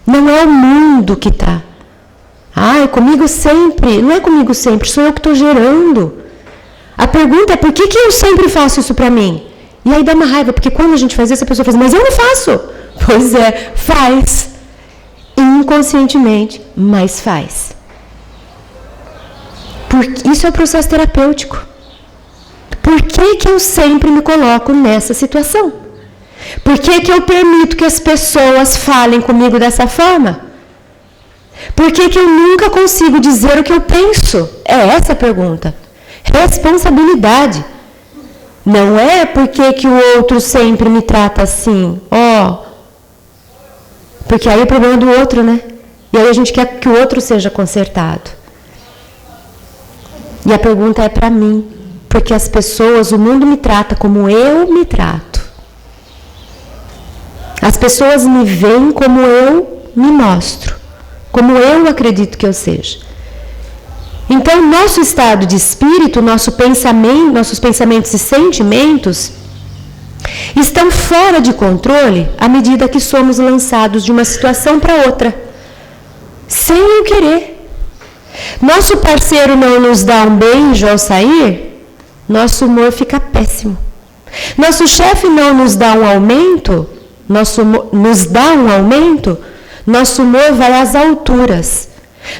Não é o mundo que está. É comigo sempre. Não é comigo sempre, sou eu que estou gerando. A pergunta é por que eu sempre faço isso para mim? E aí dá uma raiva, porque quando a gente faz isso, a pessoa fala, mas eu não faço. Pois é, faz. Inconscientemente, mas faz. Porque isso é o processo terapêutico. Por que eu sempre me coloco nessa situação? Por que eu permito que as pessoas falem comigo dessa forma? Por que eu nunca consigo dizer o que eu penso? É essa a pergunta. Responsabilidade. Não é porque que o outro sempre me trata assim. Porque aí é o problema do outro, né? E aí a gente quer que o outro seja consertado. E a pergunta é para mim. Porque as pessoas, o mundo me trata como eu me trato. As pessoas me veem como eu me mostro. Como eu acredito que eu seja. Então, nosso estado de espírito, nossos pensamentos e sentimentos estão fora de controle à medida que somos lançados de uma situação para outra, sem eu querer. Nosso parceiro não nos dá um beijo ao sair, nosso humor fica péssimo. Nosso chefe não nos dá um aumento, nosso humor vai às alturas.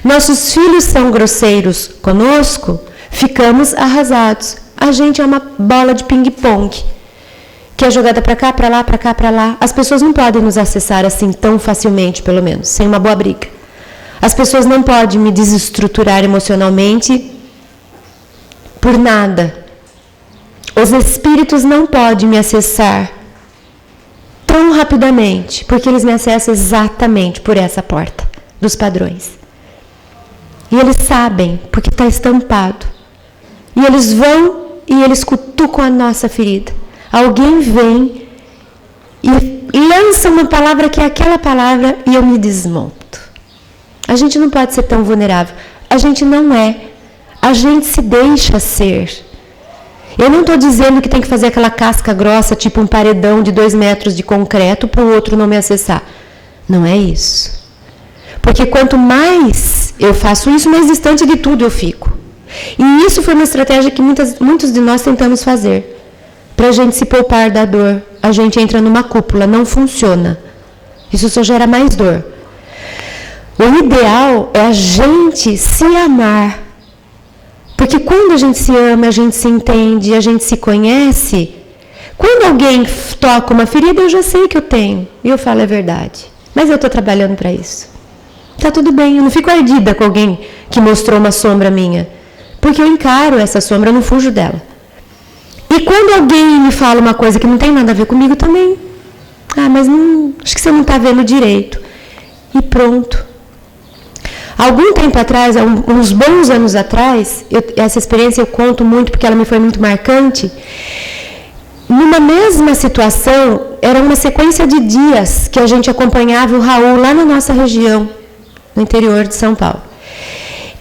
Nossos filhos são grosseiros conosco, ficamos arrasados. A gente é uma bola de ping-pong, que é jogada para cá, para lá, para cá, para lá. As pessoas não podem nos acessar assim tão facilmente, pelo menos, sem uma boa briga. As pessoas não podem me desestruturar emocionalmente por nada. Os espíritos não podem me acessar tão rapidamente, porque eles me acessam exatamente por essa porta dos padrões. E eles sabem, porque está estampado. E eles vão e eles cutucam a nossa ferida. Alguém vem e lança uma palavra que é aquela palavra e eu me desmonto. A gente não pode ser tão vulnerável. A gente não é. A gente se deixa ser. Eu não estou dizendo que tem que fazer aquela casca grossa, tipo um paredão de 2 metros de concreto para o outro não me acessar. Não é isso. Porque quanto mais eu faço isso, mais distante de tudo eu fico. E isso foi uma estratégia que muitos de nós tentamos fazer. Para a gente se poupar da dor. A gente entra numa cúpula, não funciona. Isso só gera mais dor. O ideal é a gente se amar. Porque quando a gente se ama, a gente se entende, a gente se conhece. Quando alguém toca uma ferida, eu já sei que eu tenho. E eu falo, é verdade. Mas eu estou trabalhando para isso. Está tudo bem, eu não fico ardida com alguém que mostrou uma sombra minha. Porque eu encaro essa sombra, eu não fujo dela. E quando alguém me fala uma coisa que não tem nada a ver comigo também. Mas não, acho que você não está vendo direito. E pronto. Algum tempo atrás, uns bons anos atrás, essa experiência eu conto muito porque ela me foi muito marcante. Numa mesma situação, era uma sequência de dias que a gente acompanhava o Raul lá na nossa região, no interior de São Paulo.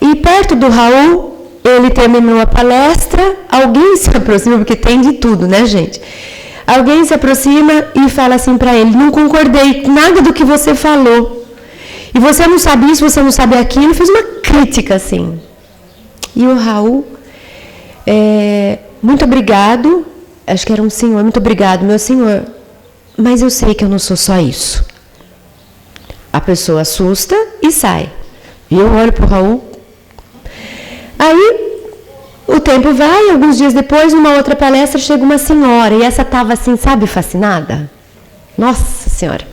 E perto do Raul, ele terminou a palestra, alguém se aproxima, porque tem de tudo, né, gente? Alguém se aproxima e fala assim para ele, não concordei com nada do que você falou. E você não sabe isso, você não sabe aquilo, fez uma crítica assim. E o Raul, muito obrigado, acho que era um senhor, muito obrigado, meu senhor, mas eu sei que eu não sou só isso. A pessoa assusta e sai. E eu olho para o Raul. Aí, o tempo vai, alguns dias depois, numa outra palestra, chega uma senhora, e essa estava assim, sabe, fascinada? Nossa Senhora!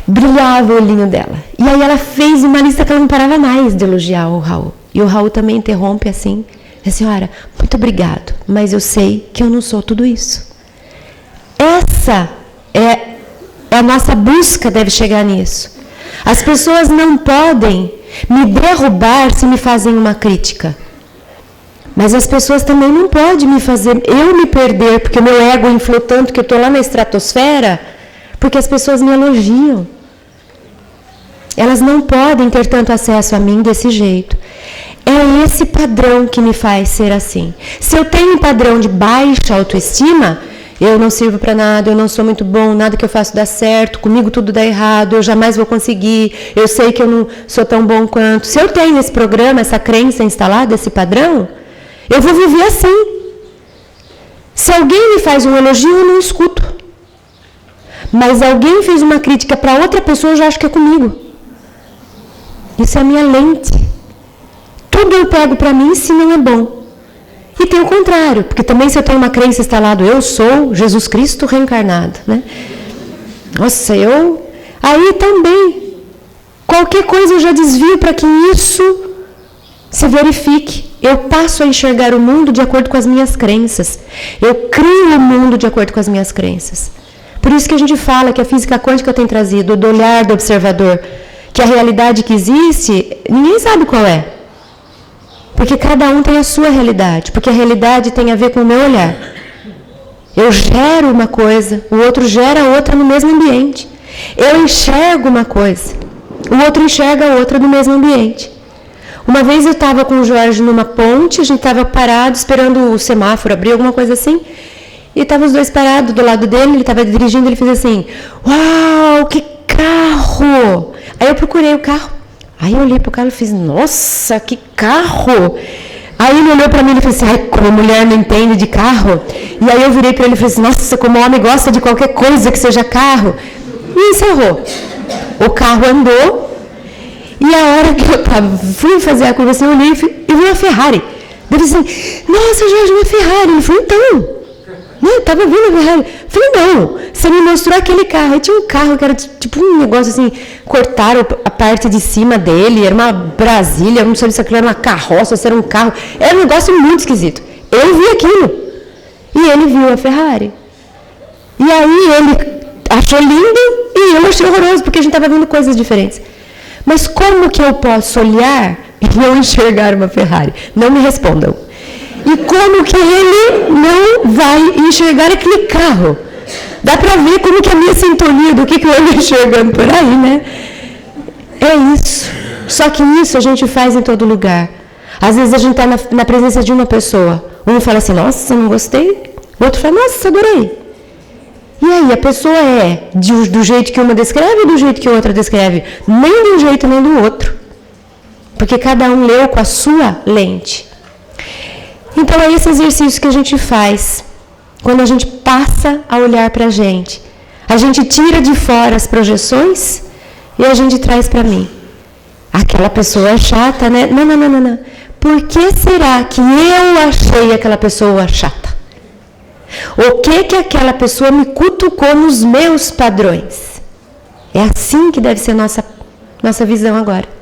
Brilhava o olhinho dela. E aí ela fez uma lista que ela não parava mais de elogiar o Raul. E o Raul também interrompe assim, a senhora, muito obrigado, mas eu sei que eu não sou tudo isso. Essa é a nossa busca, deve chegar nisso. As pessoas não podem me derrubar se me fazem uma crítica. Mas as pessoas também não podem me fazer eu me perder, porque o meu ego inflou tanto que eu estou lá na estratosfera, porque as pessoas me elogiam. Elas não podem ter tanto acesso a mim desse jeito. É esse padrão que me faz ser assim. Se eu tenho um padrão de baixa autoestima, eu não sirvo para nada, eu não sou muito bom, nada que eu faço dá certo, comigo tudo dá errado, eu jamais vou conseguir, eu sei que eu não sou tão bom quanto. Se eu tenho esse programa, essa crença instalada, esse padrão, eu vou viver assim. Se alguém me faz um elogio, eu não escuto. Mas alguém fez uma crítica para outra pessoa, eu já acho que é comigo. Isso é a minha lente. Tudo eu pego para mim se não é bom. E tem o contrário, porque também se eu tenho uma crença instalada, eu sou Jesus Cristo reencarnado, né? Nossa, aí também, qualquer coisa eu já desvio para que isso se verifique. Eu passo a enxergar o mundo de acordo com as minhas crenças. Eu crio o mundo de acordo com as minhas crenças. Por isso que a gente fala que a física quântica tem trazido do olhar do observador, que a realidade que existe, ninguém sabe qual é. Porque cada um tem a sua realidade, porque a realidade tem a ver com o meu olhar. Eu gero uma coisa, o outro gera outra no mesmo ambiente. Eu enxergo uma coisa, o outro enxerga outra no mesmo ambiente. Uma vez eu estava com o Jorge numa ponte, a gente estava parado esperando o semáforo abrir, alguma coisa assim, e estavam os dois parados do lado dele, ele estava dirigindo, ele fez assim, uau, que carro! Aí eu procurei o carro, aí eu olhei para o carro e fiz, nossa, que carro! Aí ele olhou para mim e falou assim, ai, como a mulher não entende de carro. E aí eu virei para ele e falei assim, nossa, como o homem gosta de qualquer coisa que seja carro. E encerrou. O carro andou, e a hora que eu fui fazer a curva assim, eu olhei e vi uma Ferrari. Ele disse assim, nossa, Jorge, uma Ferrari. Ele falou, então... Estava vendo a Ferrari. Falei, não, você me mostrou aquele carro. Aí tinha um carro que era tipo um negócio assim, cortaram a parte de cima dele, era uma Brasília, não sabia se aquilo era uma carroça, se era um carro. Era um negócio muito esquisito. Eu vi aquilo. E ele viu a Ferrari. E aí ele achou lindo e eu achei horroroso, porque a gente estava vendo coisas diferentes. Mas como que eu posso olhar e não enxergar uma Ferrari? Não me respondam. E como que ele não vai enxergar aquele carro? Dá para ver como que a minha sintonia do que eu ando enxergando por aí, né? É isso. Só que isso a gente faz em todo lugar. Às vezes a gente está na presença de uma pessoa. Um fala assim, nossa, não gostei. O outro fala, nossa, adorei. E aí, a pessoa é do jeito que uma descreve e do jeito que a outra descreve. Nem de um jeito nem do outro. Porque cada um leu com a sua lente. Então, é esse exercício que a gente faz quando a gente passa a olhar para a gente. A gente tira de fora as projeções e a gente traz para mim. Aquela pessoa é chata, né? Não. Por que será que eu achei aquela pessoa chata? O que aquela pessoa me cutucou nos meus padrões? É assim que deve ser nossa visão agora.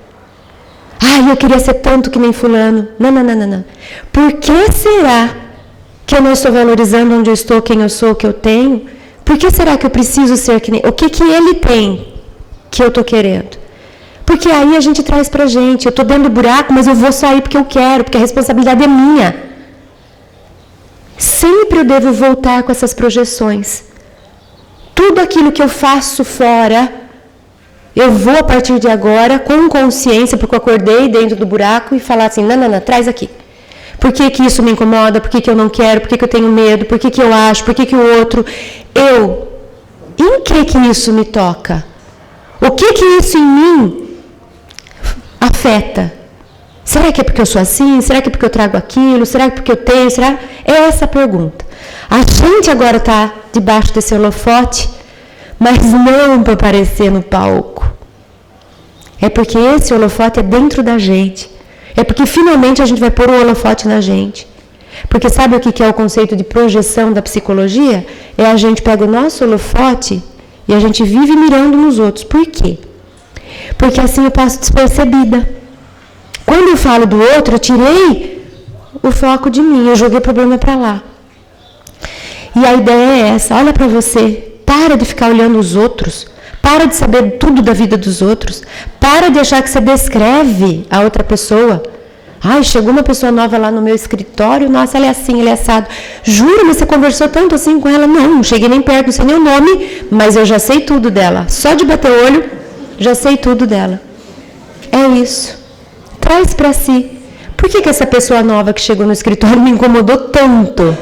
Eu queria ser tanto que nem fulano. Não. Por que será que eu não estou valorizando onde eu estou, quem eu sou, o que eu tenho? Por que será que eu preciso ser que nem... O que ele tem que eu estou querendo? Porque aí a gente traz pra gente. Eu estou dentro do buraco, mas eu vou sair porque eu quero, porque a responsabilidade é minha. Sempre eu devo voltar com essas projeções. Tudo aquilo que eu faço fora... Eu vou, a partir de agora, com consciência, porque eu acordei dentro do buraco e falar assim, não, traz aqui. Por que isso me incomoda? Por que eu não quero? Por que eu tenho medo? Por que eu acho? Por que o outro... Em que isso me toca? O que isso em mim afeta? Será que é porque eu sou assim? Será que é porque eu trago aquilo? Será que é porque eu tenho? É essa a pergunta. A gente agora está debaixo desse holofote, mas não para aparecer no palco. É porque esse holofote é dentro da gente. É porque finalmente a gente vai pôr o holofote na gente. Porque sabe o que é o conceito de projeção da psicologia? É a gente pega o nosso holofote e a gente vive mirando nos outros. Por quê? Porque assim eu passo despercebida. Quando eu falo do outro, eu tirei o foco de mim, eu joguei o problema para lá. E a ideia é essa, olha para você. Para de ficar olhando os outros. Para de saber tudo da vida dos outros. Para de achar que você descreve a outra pessoa. Chegou uma pessoa nova lá no meu escritório. Nossa, ela é assim, ela é assado. Juro, mas você conversou tanto assim com ela? Não cheguei nem perto, não sei nem o nome. Mas eu já sei tudo dela. Só de bater o olho, já sei tudo dela. É isso. Traz para si. Por que essa pessoa nova que chegou no escritório me incomodou tanto?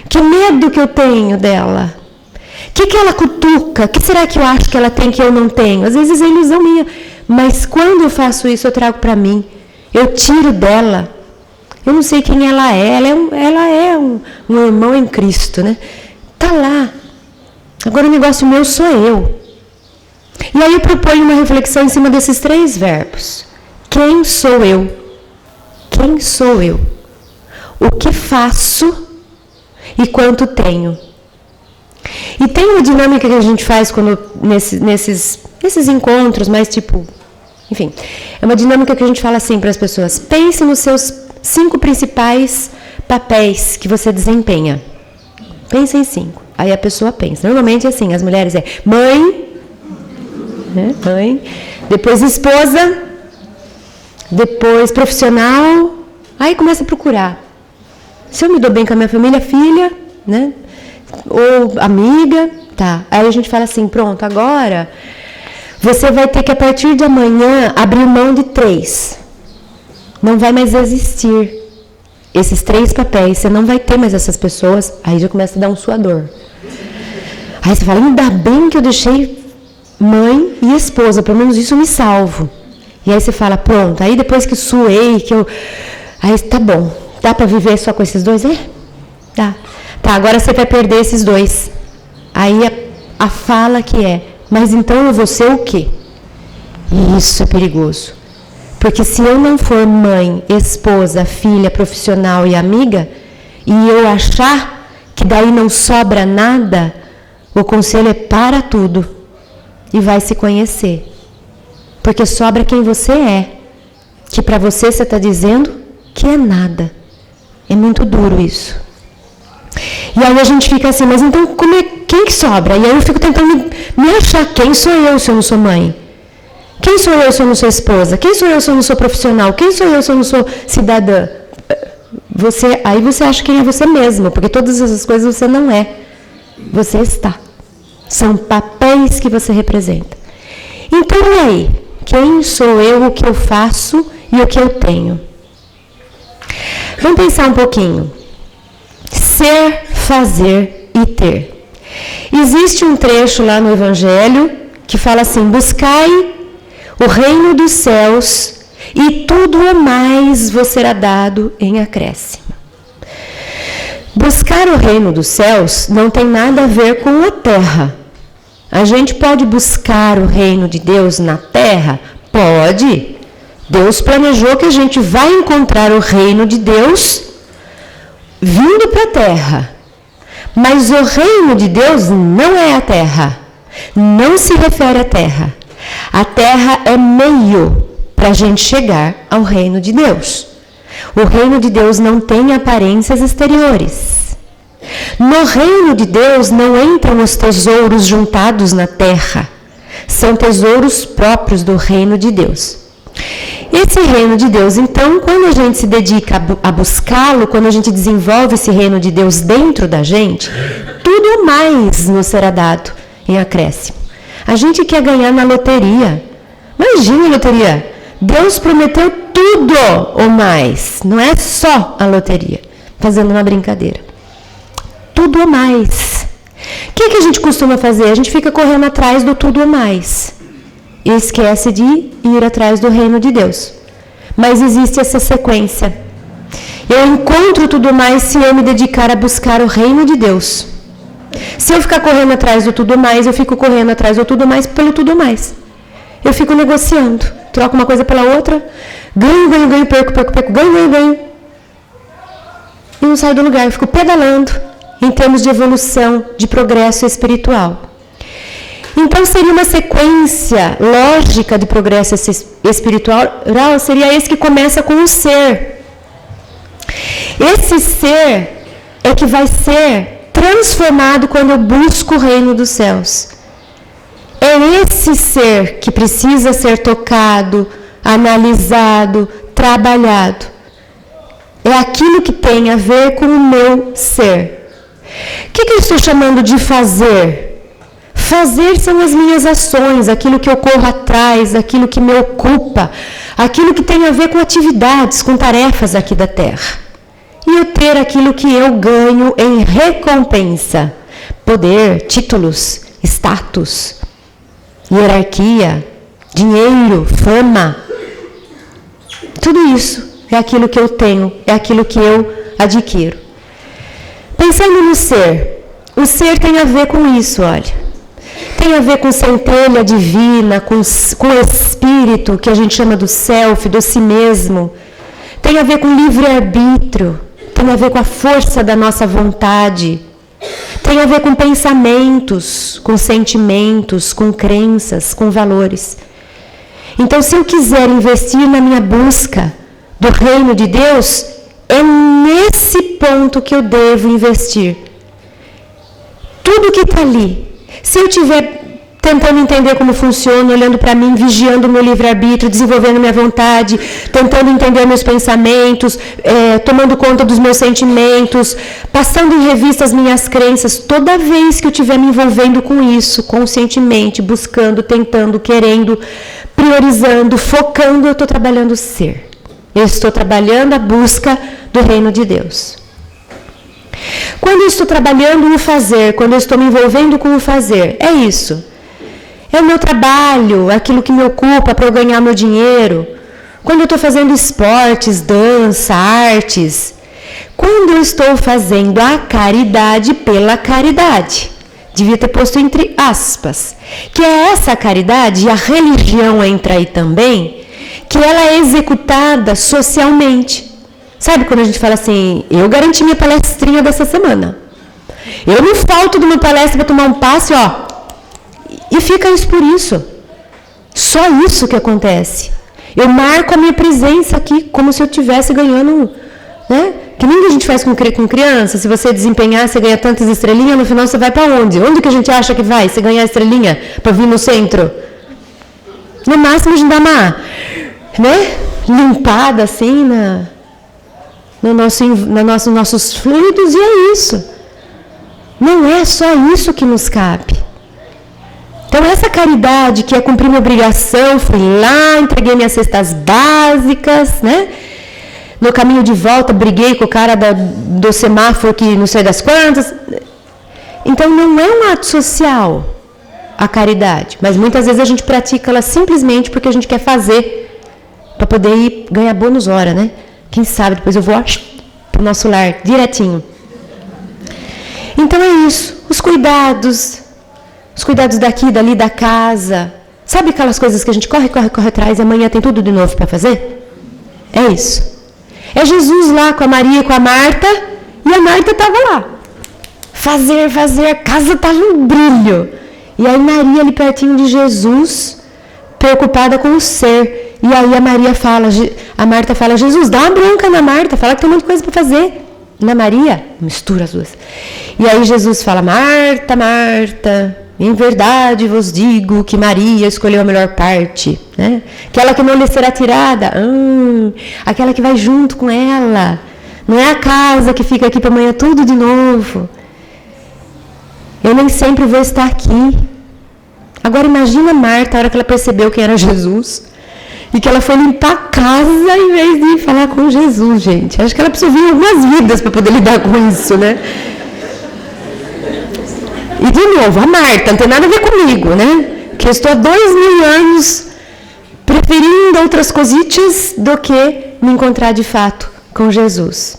Que medo que eu tenho dela. O que ela cutuca? O que será que eu acho que ela tem que eu não tenho? Às vezes é ilusão minha. Mas quando eu faço isso, eu trago para mim. Eu tiro dela. Eu não sei quem ela é. Ela é um irmão em Cristo, né? Tá lá. Agora o negócio meu sou eu. E aí eu proponho uma reflexão em cima desses 3 verbos. Quem sou eu? Quem sou eu? O que faço e quanto tenho? E tem uma dinâmica que a gente faz quando nesses encontros, mas enfim, é uma dinâmica que a gente fala assim para as pessoas: pense nos seus 5 principais papéis que você desempenha. Pense em 5. Aí a pessoa pensa. Normalmente assim, as mulheres mãe, né? Mãe, depois esposa, depois profissional, aí começa a procurar. Se eu me dou bem com a minha família, filha, né? Ou amiga, tá. Aí a gente fala assim, pronto, agora você vai ter que, a partir de amanhã, abrir mão de 3. Não vai mais existir esses 3 papéis, você não vai ter mais essas pessoas. Aí já começa a dar um suador. Aí você fala, ainda bem que eu deixei mãe e esposa, pelo menos isso eu me salvo. E aí você fala, pronto, aí depois que suei, aí tá bom, dá para viver só com esses 2? Dá. Tá, agora você vai perder esses 2. Aí a fala que mas então eu vou ser o quê? E isso é perigoso. Porque se eu não for mãe, esposa, filha, profissional e amiga, e eu achar que daí não sobra nada, o conselho é para tudo e vai se conhecer. Porque sobra quem você é, que para você está dizendo que é nada. É muito duro isso. E aí a gente fica assim, mas então quem que sobra? E aí eu fico tentando me achar, quem sou eu se eu não sou mãe? Quem sou eu se eu não sou esposa? Quem sou eu se eu não sou profissional? Quem sou eu se eu não sou cidadã? Aí você acha quem é você mesmo, porque todas essas coisas você não é. Você está. São papéis que você representa. Então, e aí? Quem sou eu, o que eu faço e o que eu tenho? Vamos pensar um pouquinho. Ser, fazer e ter. Existe um trecho lá no Evangelho que fala assim: buscai o reino dos céus e tudo o mais vos será dado em acréscimo. Buscar o reino dos céus não tem nada a ver com a terra. A gente pode buscar o reino de Deus na terra? Pode. Deus planejou que a gente vai encontrar o reino de Deus vindo para a terra. Mas o reino de Deus não é a terra. Não se refere à terra. A terra é meio para a gente chegar ao reino de Deus. O reino de Deus não tem aparências exteriores. No reino de Deus não entram os tesouros juntados na terra. São tesouros próprios do reino de Deus. Esse reino de Deus, então, quando a gente se dedica a buscá-lo, quando a gente desenvolve esse reino de Deus dentro da gente, tudo mais nos será dado em acréscimo. A gente quer ganhar na loteria. Imagina a loteria. Deus prometeu tudo ou mais. Não é só a loteria. Fazendo uma brincadeira. Tudo ou mais. O que a gente costuma fazer? A gente fica correndo atrás do tudo ou mais. E esquece de ir atrás do reino de Deus. Mas existe essa sequência. Eu encontro tudo mais se eu me dedicar a buscar o reino de Deus. Se eu ficar correndo atrás do tudo mais, eu fico correndo atrás do tudo mais pelo tudo mais. Eu fico negociando. Troco uma coisa pela outra. Ganho, perco, ganho. E não saio do lugar. Eu fico pedalando em termos de evolução, de progresso espiritual. Então, seria uma sequência lógica de progresso espiritual, seria esse que começa com o ser. Esse ser é que vai ser transformado quando eu busco o reino dos céus. É esse ser que precisa ser tocado, analisado, trabalhado. É aquilo que tem a ver com o meu ser. O que eu estou chamando de fazer? Fazer são as minhas ações, aquilo que eu corro atrás, aquilo que me ocupa, aquilo que tem a ver com atividades, com tarefas aqui da Terra. E eu ter aquilo que eu ganho em recompensa. Poder, títulos, status, hierarquia, dinheiro, fama. Tudo isso é aquilo que eu tenho, é aquilo que eu adquiro. Pensando no ser, o ser tem a ver com isso, olha. Tem a ver com centelha divina, com o espírito, que a gente chama do self, do si mesmo. Tem a ver com livre-arbítrio, tem a ver com a força da nossa vontade. Tem a ver com pensamentos, com sentimentos, com crenças, com valores. Então, se eu quiser investir na minha busca do reino de Deus, é nesse ponto que eu devo investir. Tudo que está ali. Se eu estiver tentando entender como funciona, olhando para mim, vigiando o meu livre-arbítrio, desenvolvendo minha vontade, tentando entender meus pensamentos, tomando conta dos meus sentimentos, passando em revista as minhas crenças, toda vez que eu estiver me envolvendo com isso, conscientemente, buscando, tentando, querendo, priorizando, focando, eu estou trabalhando o ser. Eu estou trabalhando a busca do reino de Deus. Quando eu estou trabalhando o fazer, quando eu estou me envolvendo com o fazer, é isso. É o meu trabalho, aquilo que me ocupa para eu ganhar meu dinheiro. Quando eu estou fazendo esportes, dança, artes. Quando eu estou fazendo a caridade pela caridade. Devia ter posto entre aspas. Que é essa caridade, e a religião entra aí também, que ela é executada socialmente. Sabe quando a gente fala assim, eu garanti minha palestrinha dessa semana. Eu não falto de uma palestra para tomar um passe, ó. E fica isso por isso. Só isso que acontece. Eu marco a minha presença aqui como se eu estivesse ganhando, né? Que nem a gente faz com criança. Se você desempenhar, você ganha tantas estrelinhas, no final você vai para onde? Onde que a gente acha que vai? Você ganhar estrelinha para vir no centro? No máximo a gente dá uma, né? Limpada assim nos nossos fluidos, e é isso. Não é só isso que nos cabe. Então, essa caridade que é cumprir minha obrigação, fui lá, entreguei minhas cestas básicas, né? No caminho de volta, briguei com o cara do semáforo que não sei das quantas. Então, não é um ato social a caridade, mas muitas vezes a gente pratica ela simplesmente porque a gente quer fazer, para poder ir ganhar bônus hora, né? Quem sabe, depois eu vou para o nosso lar, direitinho. Então, é isso. Os cuidados daqui, dali, da casa. Sabe aquelas coisas que a gente corre atrás e amanhã tem tudo de novo para fazer? É isso. É Jesus lá com a Maria e com a Marta, e a Marta estava lá. Fazer, a casa estava um brilho. E aí Maria ali pertinho de Jesus, preocupada com o ser. E aí a Marta fala, Jesus, dá uma bronca na Marta, fala que tem muita coisa para fazer. Na Maria, mistura as duas. E aí Jesus fala, Marta, Marta, em verdade vos digo que Maria escolheu a melhor parte, né? Aquela que não lhe será tirada, aquela que vai junto com ela. Não é a casa que fica aqui para amanhã tudo de novo. Eu nem sempre vou estar aqui. Agora imagina Marta, a hora que ela percebeu quem era Jesus, e que ela foi limpar a casa em vez de falar com Jesus, gente. Acho que ela precisou vir algumas vidas para poder lidar com isso, né? E de novo, a Marta, não tem nada a ver comigo, né? Que eu estou há 2000 anos preferindo outras cositas do que me encontrar de fato com Jesus.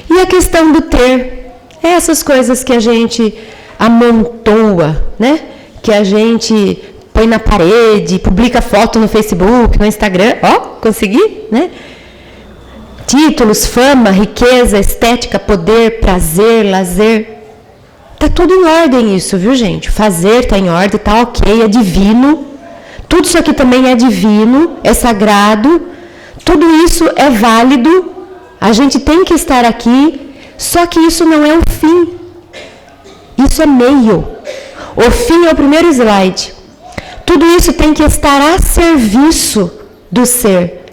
E a questão do ter, essas coisas que a gente amontoa, né? Que a gente põe na parede, publica foto no Facebook, no Instagram, consegui, né? Títulos, fama, riqueza, estética, poder, prazer, lazer. Tá tudo em ordem isso, viu, gente? Fazer tá em ordem, tá ok, é divino. Tudo isso aqui também é divino, é sagrado. Tudo isso é válido. A gente tem que estar aqui, só que isso não é o fim. Isso é meio. O fim é o primeiro slide. Tudo isso tem que estar a serviço do ser.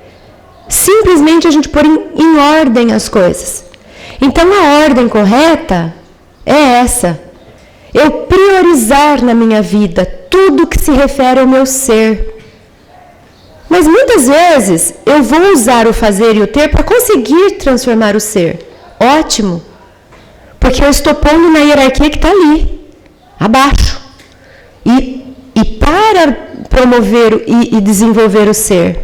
Simplesmente a gente pôr em ordem as coisas. Então, a ordem correta é essa. Eu priorizar na minha vida tudo que se refere ao meu ser. Mas muitas vezes eu vou usar o fazer e o ter para conseguir transformar o ser. Ótimo. Porque eu estou pondo na hierarquia que está ali, abaixo. E para promover e desenvolver o ser.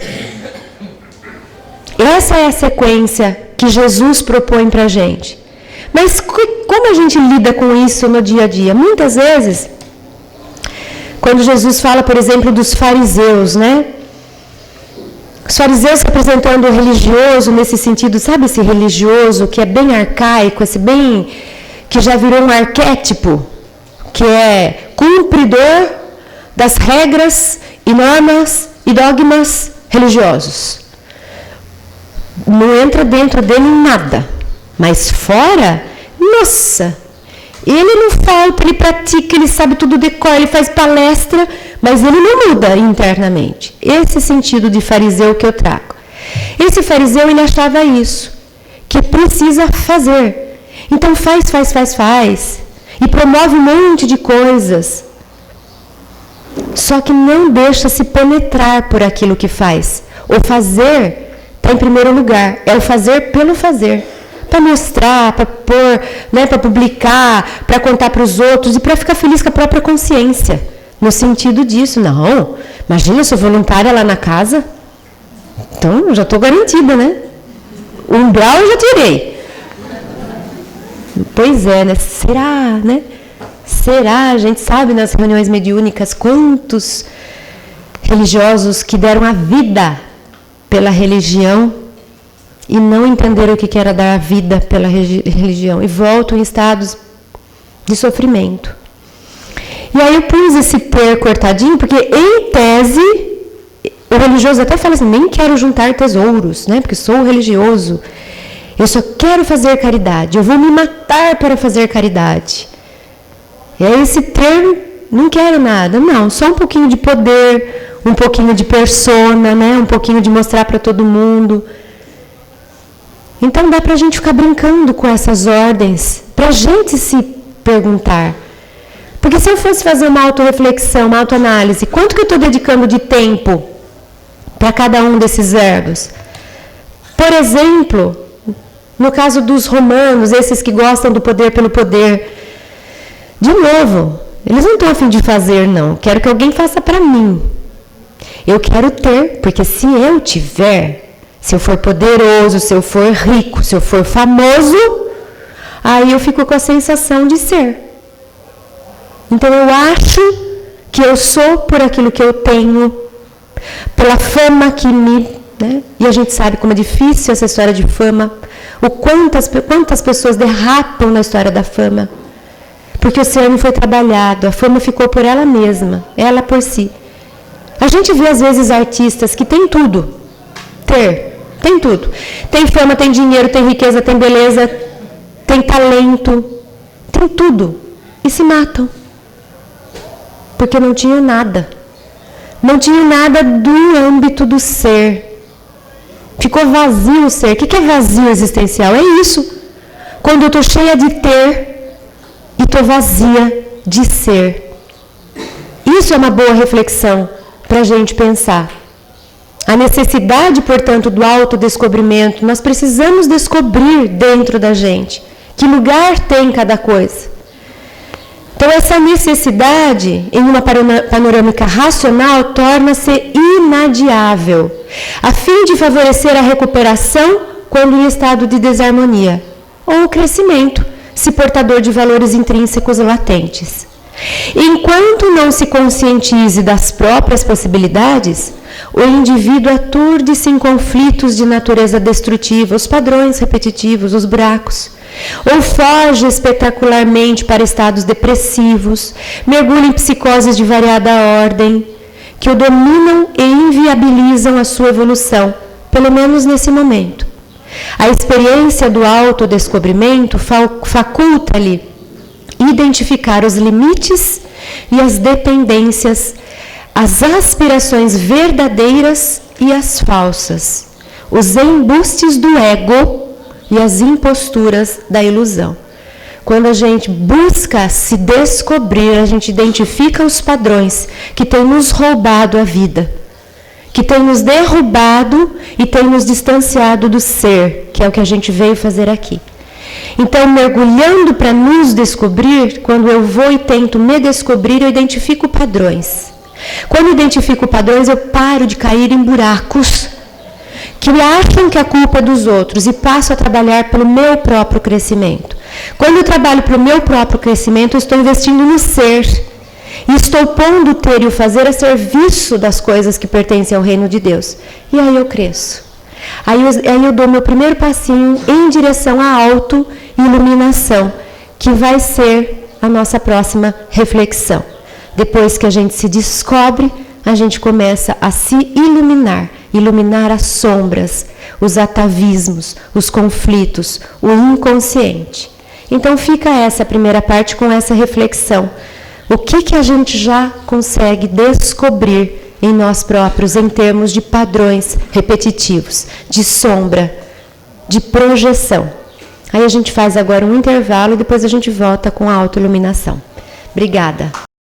Essa é a sequência que Jesus propõe para a gente. Mas como a gente lida com isso no dia a dia? Muitas vezes, quando Jesus fala, por exemplo, dos fariseus, né? Os fariseus representando o religioso nesse sentido, sabe esse religioso que é bem arcaico, que já virou um arquétipo, que é cumpridor das regras e normas e dogmas religiosos. Não entra dentro dele em nada. Mas fora, nossa, ele não falta, ele pratica, ele sabe tudo de cor, ele faz palestra, mas ele não muda internamente. Esse sentido de fariseu que eu trago. Esse fariseu, ele achava isso, que precisa fazer. Então faz. E promove um monte de coisas. Só que não deixa se penetrar por aquilo que faz. O fazer está em primeiro lugar. É o fazer pelo fazer. Para mostrar, para pôr, né, para publicar, para contar para os outros e para ficar feliz com a própria consciência. No sentido disso, não. Imagina, eu sou voluntária lá na casa. Então, eu já estou garantida, né? O umbral eu já tirei. Pois é, né? Será, né? Será? A gente sabe nas reuniões mediúnicas quantos religiosos que deram a vida pela religião e não entenderam o que era dar a vida pela religião e voltam em estados de sofrimento. E aí eu pus esse ter cortadinho, porque em tese, o religioso até fala assim, nem quero juntar tesouros, né? Porque sou religioso. Eu só quero fazer caridade, eu vou me matar para fazer caridade. E aí esse ter, não quero nada, não, só um pouquinho de poder, um pouquinho de persona, né? Um pouquinho de mostrar para todo mundo. Então dá para a gente ficar brincando com essas ordens, para a gente se perguntar. Porque se eu fosse fazer uma autorreflexão, uma autoanálise, quanto que eu estou dedicando de tempo para cada um desses verbos? Por exemplo, no caso dos romanos, esses que gostam do poder pelo poder, de novo, eles não estão a fim de fazer, não. Quero que alguém faça para mim. Eu quero ter, porque se eu tiver, se eu for poderoso, se eu for rico, se eu for famoso, aí eu fico com a sensação de ser. Então eu acho que eu sou por aquilo que eu tenho, pela fama que me... Né? E a gente sabe como é difícil essa história de fama, o quantas pessoas derrapam na história da fama, porque o ser não foi trabalhado, a fama ficou por ela mesma, ela por si. A gente vê às vezes artistas que têm tudo, tem tudo. Tem fama, tem dinheiro, tem riqueza, tem beleza, tem talento, tem tudo, e se matam. Porque não tinham nada. Não tinham nada do âmbito do ser. Ficou vazio o ser. O que é vazio existencial? É isso. Quando eu estou cheia de ter e estou vazia de ser. Isso é uma boa reflexão para a gente pensar. A necessidade, portanto, do autodescobrimento, nós precisamos descobrir dentro da gente que lugar tem cada coisa. Então, essa necessidade, em uma panorâmica racional, torna-se inadiável, a fim de favorecer a recuperação quando em estado de desarmonia, ou o crescimento, se portador de valores intrínsecos latentes. Enquanto não se conscientize das próprias possibilidades, o indivíduo aturde-se em conflitos de natureza destrutiva, os padrões repetitivos, os buracos, ou foge espetacularmente para estados depressivos, mergulha em psicoses de variada ordem, que o dominam e inviabilizam a sua evolução, pelo menos nesse momento. A experiência do autodescobrimento faculta-lhe identificar os limites e as dependências, as aspirações verdadeiras e as falsas, os embustes do ego e as imposturas da ilusão. Quando a gente busca se descobrir, a gente identifica os padrões que têm nos roubado a vida, que têm nos derrubado e têm nos distanciado do ser, que é o que a gente veio fazer aqui. Então, mergulhando para nos descobrir, quando eu vou e tento me descobrir, eu identifico padrões. Quando eu identifico padrões, eu paro de cair em buracos que acham que a culpa é dos outros e passo a trabalhar pelo meu próprio crescimento. Quando eu trabalho pelo meu próprio crescimento, eu estou investindo no ser. E estou pondo o ter e o fazer a serviço das coisas que pertencem ao reino de Deus. E aí eu cresço. Aí eu dou meu primeiro passinho em direção à auto-iluminação, que vai ser a nossa próxima reflexão. Depois que a gente se descobre, a gente começa a se iluminar as sombras, os atavismos, os conflitos, o inconsciente. Então fica essa primeira parte com essa reflexão. O que a gente já consegue descobrir em nós próprios em termos de padrões repetitivos, de sombra, de projeção. Aí a gente faz agora um intervalo e depois a gente volta com a autoiluminação. Obrigada.